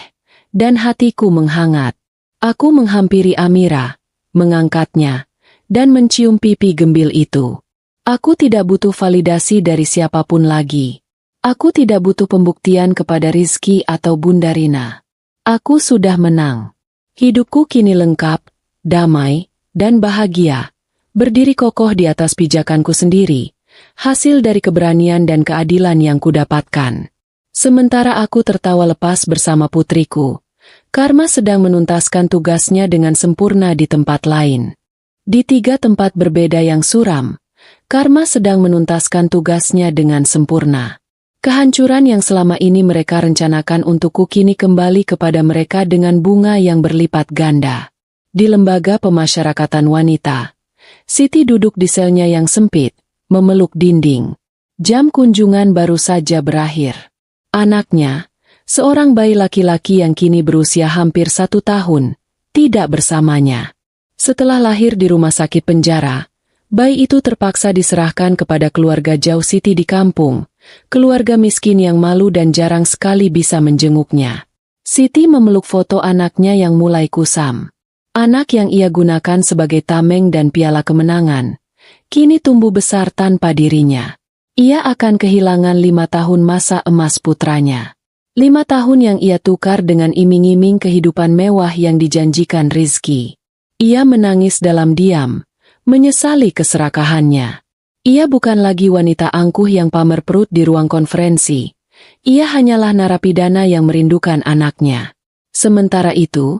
dan hatiku menghangat. Aku menghampiri Amira, mengangkatnya, dan mencium pipi gembil itu. Aku tidak butuh validasi dari siapapun lagi. Aku tidak butuh pembuktian kepada Rizky atau Bunda Rina. Aku sudah menang. Hidupku kini lengkap, damai, dan bahagia. Berdiri kokoh di atas pijakanku sendiri, hasil dari keberanian dan keadilan yang kudapatkan. Sementara aku tertawa lepas bersama putriku, Karma sedang menuntaskan tugasnya dengan sempurna di tempat lain. Di 3 tempat berbeda yang suram, Karma sedang menuntaskan tugasnya dengan sempurna. Kehancuran yang selama ini mereka rencanakan untukku kini kembali kepada mereka dengan bunga yang berlipat ganda. Di lembaga pemasyarakatan wanita, Siti duduk di selnya yang sempit, memeluk dinding. Jam kunjungan baru saja berakhir. Anaknya, seorang bayi laki-laki yang kini berusia hampir 1 tahun, tidak bersamanya. Setelah lahir di rumah sakit penjara, bayi itu terpaksa diserahkan kepada keluarga jauh Siti di kampung, keluarga miskin yang malu dan jarang sekali bisa menjenguknya. Siti memeluk foto anaknya yang mulai kusam. Anak yang ia gunakan sebagai tameng dan piala kemenangan, kini tumbuh besar tanpa dirinya. Ia akan kehilangan 5 tahun masa emas putranya. 5 tahun yang ia tukar dengan iming-iming kehidupan mewah yang dijanjikan Rizky. Ia menangis dalam diam, menyesali keserakahannya. Ia bukan lagi wanita angkuh yang pamer perut di ruang konferensi. Ia hanyalah narapidana yang merindukan anaknya. Sementara itu,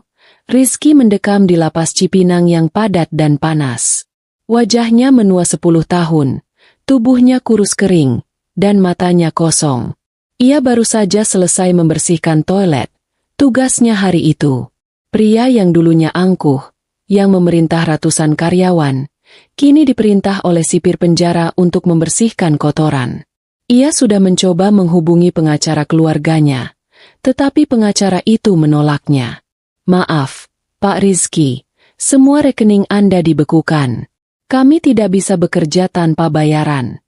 Rizky mendekam di lapas Cipinang yang padat dan panas. Wajahnya menua 10 tahun, tubuhnya kurus kering, dan matanya kosong. Ia baru saja selesai membersihkan toilet, tugasnya hari itu. Pria yang dulunya angkuh, yang memerintah ratusan karyawan, kini diperintah oleh sipir penjara untuk membersihkan kotoran. Ia sudah mencoba menghubungi pengacara keluarganya, tetapi pengacara itu menolaknya. "Maaf, Pak Rizky, semua rekening Anda dibekukan. Kami tidak bisa bekerja tanpa bayaran."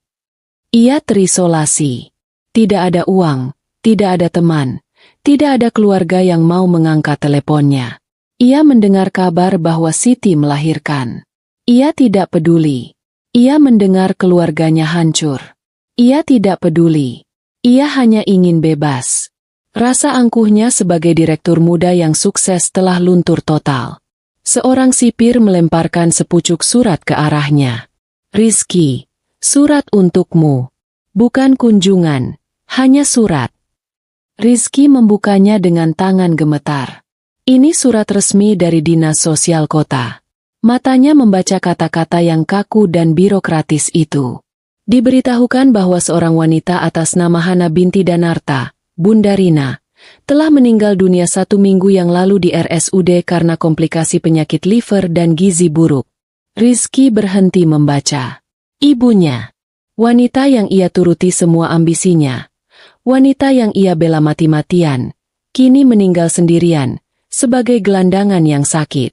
Ia terisolasi. Tidak ada uang, tidak ada teman, tidak ada keluarga yang mau mengangkat teleponnya. Ia mendengar kabar bahwa Siti melahirkan. Ia tidak peduli. Ia mendengar keluarganya hancur. Ia tidak peduli. Ia hanya ingin bebas. Rasa angkuhnya sebagai direktur muda yang sukses telah luntur total. Seorang sipir melemparkan sepucuk surat ke arahnya. "Rizky, surat untukmu. Bukan kunjungan, hanya surat." Rizky membukanya dengan tangan gemetar. Ini surat resmi dari Dinas Sosial Kota. Matanya membaca kata-kata yang kaku dan birokratis itu. Diberitahukan bahwa seorang wanita atas nama Hana binti Danarta, Bunda Rina, telah meninggal dunia 1 minggu yang lalu di RSUD karena komplikasi penyakit liver dan gizi buruk. Rizky berhenti membaca. Ibunya, wanita yang ia turuti semua ambisinya, wanita yang ia bela mati-matian, kini meninggal sendirian, sebagai gelandangan yang sakit.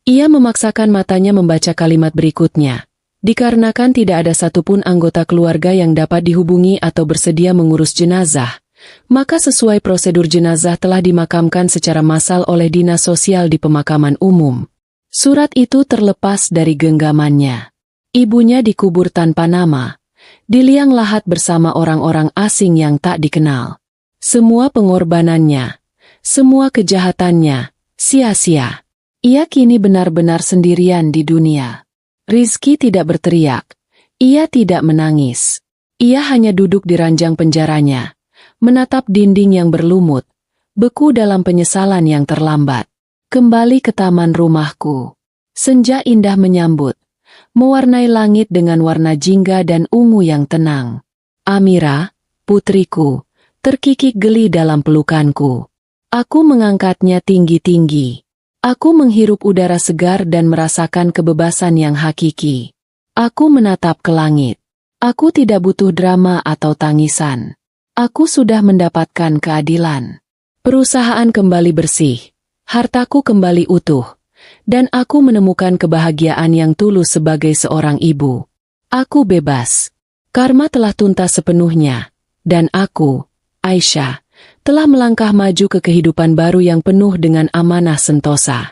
Ia memaksakan matanya membaca kalimat berikutnya. Dikarenakan tidak ada satupun anggota keluarga yang dapat dihubungi atau bersedia mengurus jenazah, Maka sesuai prosedur jenazah telah dimakamkan secara massal oleh dinas sosial di pemakaman umum. Surat itu terlepas dari genggamannya. Ibunya dikubur tanpa nama, di liang lahat bersama orang-orang asing yang tak dikenal. Semua pengorbanannya, semua kejahatannya, sia-sia. Ia kini benar-benar sendirian di dunia. Rizky tidak berteriak. Ia tidak menangis. Ia hanya duduk di ranjang penjaranya, menatap dinding yang berlumut, beku dalam penyesalan yang terlambat. Kembali ke taman rumahku. Senja indah menyambut, mewarnai langit dengan warna jingga dan ungu yang tenang. Amira, putriku, terkikik geli dalam pelukanku. Aku mengangkatnya tinggi-tinggi. Aku menghirup udara segar dan merasakan kebebasan yang hakiki. Aku menatap ke langit. Aku tidak butuh drama atau tangisan. Aku sudah mendapatkan keadilan. Perusahaan kembali bersih. Hartaku kembali utuh. Dan aku menemukan kebahagiaan yang tulus sebagai seorang ibu. Aku bebas. Karma telah tuntas sepenuhnya. Dan aku, Aisyah, telah melangkah maju ke kehidupan baru yang penuh dengan amanah sentosa.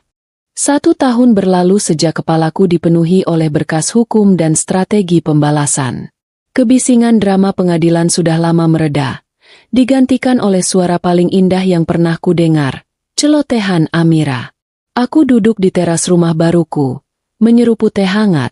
1 tahun berlalu sejak kepalaku dipenuhi oleh berkas hukum dan strategi pembalasan. Kebisingan drama pengadilan sudah lama mereda, digantikan oleh suara paling indah yang pernah kudengar, celotehan Amira. Aku duduk di teras rumah baruku, menyeruput teh hangat,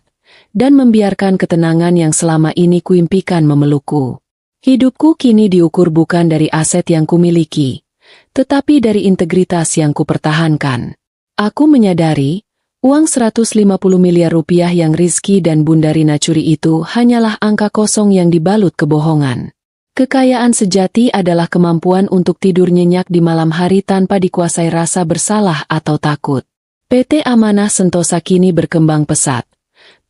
dan membiarkan ketenangan yang selama ini kuimpikan memelukku. Hidupku kini diukur bukan dari aset yang kumiliki, tetapi dari integritas yang kupertahankan. Aku menyadari, uang 150 miliar rupiah yang Rizky dan Bunda Rina curi itu hanyalah angka kosong yang dibalut kebohongan. Kekayaan sejati adalah kemampuan untuk tidur nyenyak di malam hari tanpa dikuasai rasa bersalah atau takut. PT Amanah Sentosa kini berkembang pesat,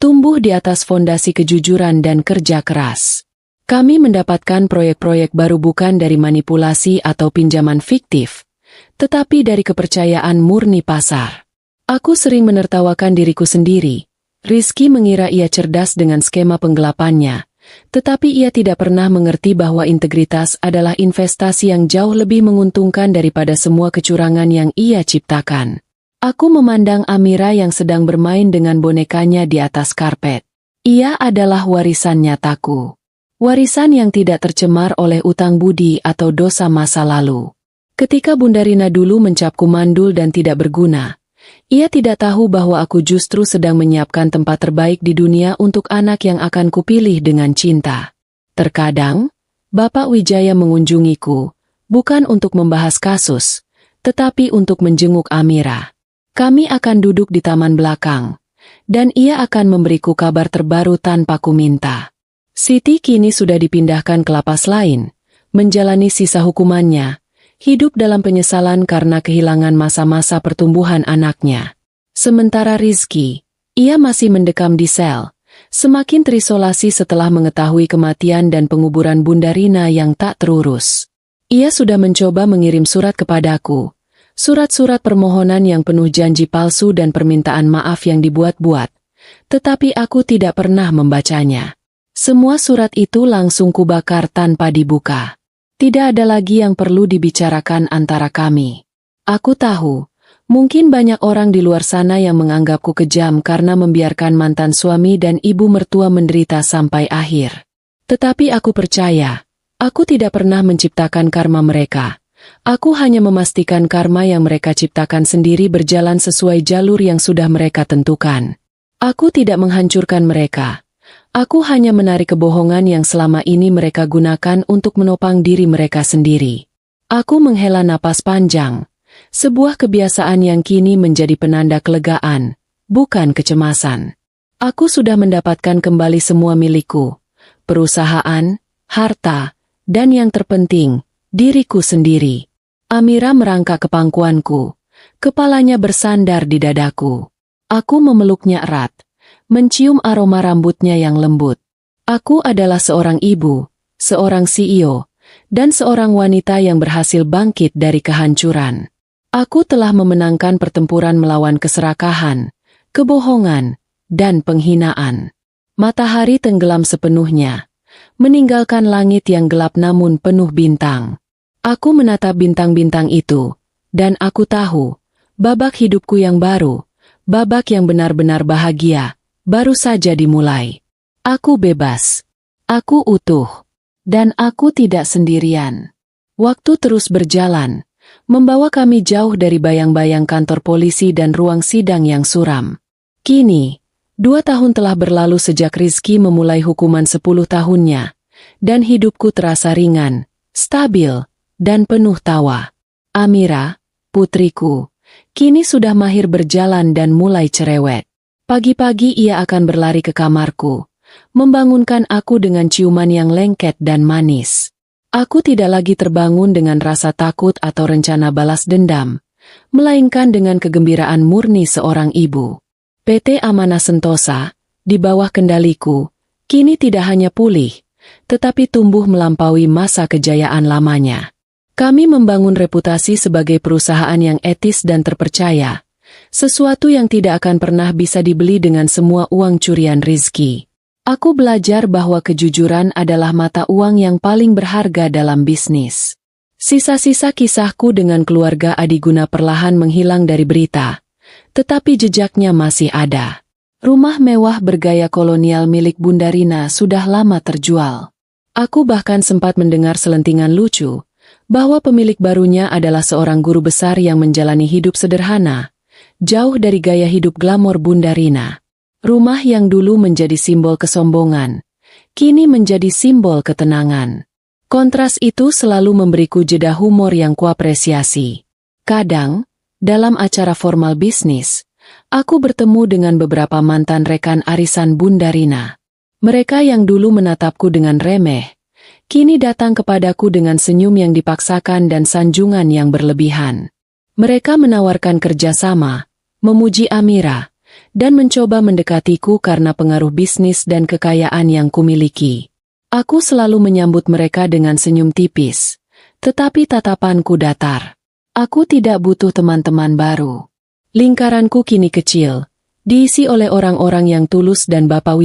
tumbuh di atas fondasi kejujuran dan kerja keras. Kami mendapatkan proyek-proyek baru bukan dari manipulasi atau pinjaman fiktif, tetapi dari kepercayaan murni pasar. Aku sering menertawakan diriku sendiri. Rizky mengira ia cerdas dengan skema penggelapannya, tetapi ia tidak pernah mengerti bahwa integritas adalah investasi yang jauh lebih menguntungkan daripada semua kecurangan yang ia ciptakan. Aku memandang Amira yang sedang bermain dengan bonekanya di atas karpet. Ia adalah warisan nyataku. Warisan yang tidak tercemar oleh utang budi atau dosa masa lalu. Ketika Bunda Rina dulu mencapku mandul dan tidak berguna, ia tidak tahu bahwa aku justru sedang menyiapkan tempat terbaik di dunia untuk anak yang akan kupilih dengan cinta. Terkadang, Bapak Wijaya mengunjungiku, bukan untuk membahas kasus, tetapi untuk menjenguk Amira. Kami akan duduk di taman belakang, dan ia akan memberiku kabar terbaru tanpa kuminta. Siti kini sudah dipindahkan ke lapas lain, menjalani sisa hukumannya, hidup dalam penyesalan karena kehilangan masa-masa pertumbuhan anaknya. Sementara Rizky, ia masih mendekam di sel, semakin terisolasi setelah mengetahui kematian dan penguburan Bunda Rina yang tak terurus. Ia sudah mencoba mengirim surat kepadaku, surat-surat permohonan yang penuh janji palsu dan permintaan maaf yang dibuat-buat, tetapi aku tidak pernah membacanya. Semua surat itu langsung kubakar tanpa dibuka. Tidak ada lagi yang perlu dibicarakan antara kami. Aku tahu, mungkin banyak orang di luar sana yang menganggapku kejam karena membiarkan mantan suami dan ibu mertua menderita sampai akhir. Tetapi aku percaya, aku tidak pernah menciptakan karma mereka. Aku hanya memastikan karma yang mereka ciptakan sendiri berjalan sesuai jalur yang sudah mereka tentukan. Aku tidak menghancurkan mereka. Aku hanya menarik kebohongan yang selama ini mereka gunakan untuk menopang diri mereka sendiri. Aku menghela napas panjang, sebuah kebiasaan yang kini menjadi penanda kelegaan, bukan kecemasan. Aku sudah mendapatkan kembali semua milikku, perusahaan, harta, dan yang terpenting, diriku sendiri. Amira merangkak ke pangkuanku, kepalanya bersandar di dadaku. Aku memeluknya erat, mencium aroma rambutnya yang lembut. Aku adalah seorang ibu, seorang CEO, dan seorang wanita yang berhasil bangkit dari kehancuran. Aku telah memenangkan pertempuran melawan keserakahan, kebohongan, dan penghinaan. Matahari tenggelam sepenuhnya, meninggalkan langit yang gelap namun penuh bintang. Aku menatap bintang-bintang itu, dan aku tahu, babak hidupku yang baru, babak yang benar-benar bahagia, baru saja dimulai. Aku bebas. Aku utuh. Dan aku tidak sendirian. Waktu terus berjalan, membawa kami jauh dari bayang-bayang kantor polisi dan ruang sidang yang suram. Kini, 2 tahun telah berlalu sejak Rizky memulai hukuman 10 tahunnya, dan hidupku terasa ringan, stabil, dan penuh tawa. Amira, putriku, kini sudah mahir berjalan dan mulai cerewet. Pagi-pagi ia akan berlari ke kamarku, membangunkan aku dengan ciuman yang lengket dan manis. Aku tidak lagi terbangun dengan rasa takut atau rencana balas dendam, melainkan dengan kegembiraan murni seorang ibu. PT Amanah Sentosa, di bawah kendaliku, kini tidak hanya pulih, tetapi tumbuh melampaui masa kejayaan lamanya. Kami membangun reputasi sebagai perusahaan yang etis dan terpercaya, sesuatu yang tidak akan pernah bisa dibeli dengan semua uang curian Rizky. Aku belajar bahwa kejujuran adalah mata uang yang paling berharga dalam bisnis. Sisa-sisa kisahku dengan keluarga Adiguna perlahan menghilang dari berita, tetapi jejaknya masih ada. Rumah mewah bergaya kolonial milik Bunda Rina sudah lama terjual. Aku bahkan sempat mendengar selentingan lucu, bahwa pemilik barunya adalah seorang guru besar yang menjalani hidup sederhana, jauh dari gaya hidup glamor Bunda Rina. Rumah yang dulu menjadi simbol kesombongan, kini menjadi simbol ketenangan. Kontras itu selalu memberiku jeda humor yang kuapresiasi. Kadang, dalam acara formal bisnis, aku bertemu dengan beberapa mantan rekan arisan Bunda Rina. Mereka yang dulu menatapku dengan remeh, kini datang kepadaku dengan senyum yang dipaksakan dan sanjungan yang berlebihan. Mereka menawarkan kerjasama, memuji Amira, dan mencoba mendekatiku karena pengaruh bisnis dan kekayaan yang kumiliki. Aku selalu menyambut mereka dengan senyum tipis, tetapi tatapanku datar. Aku tidak butuh teman-teman baru. Lingkaranku kini kecil, diisi oleh orang-orang yang tulus dan bapawi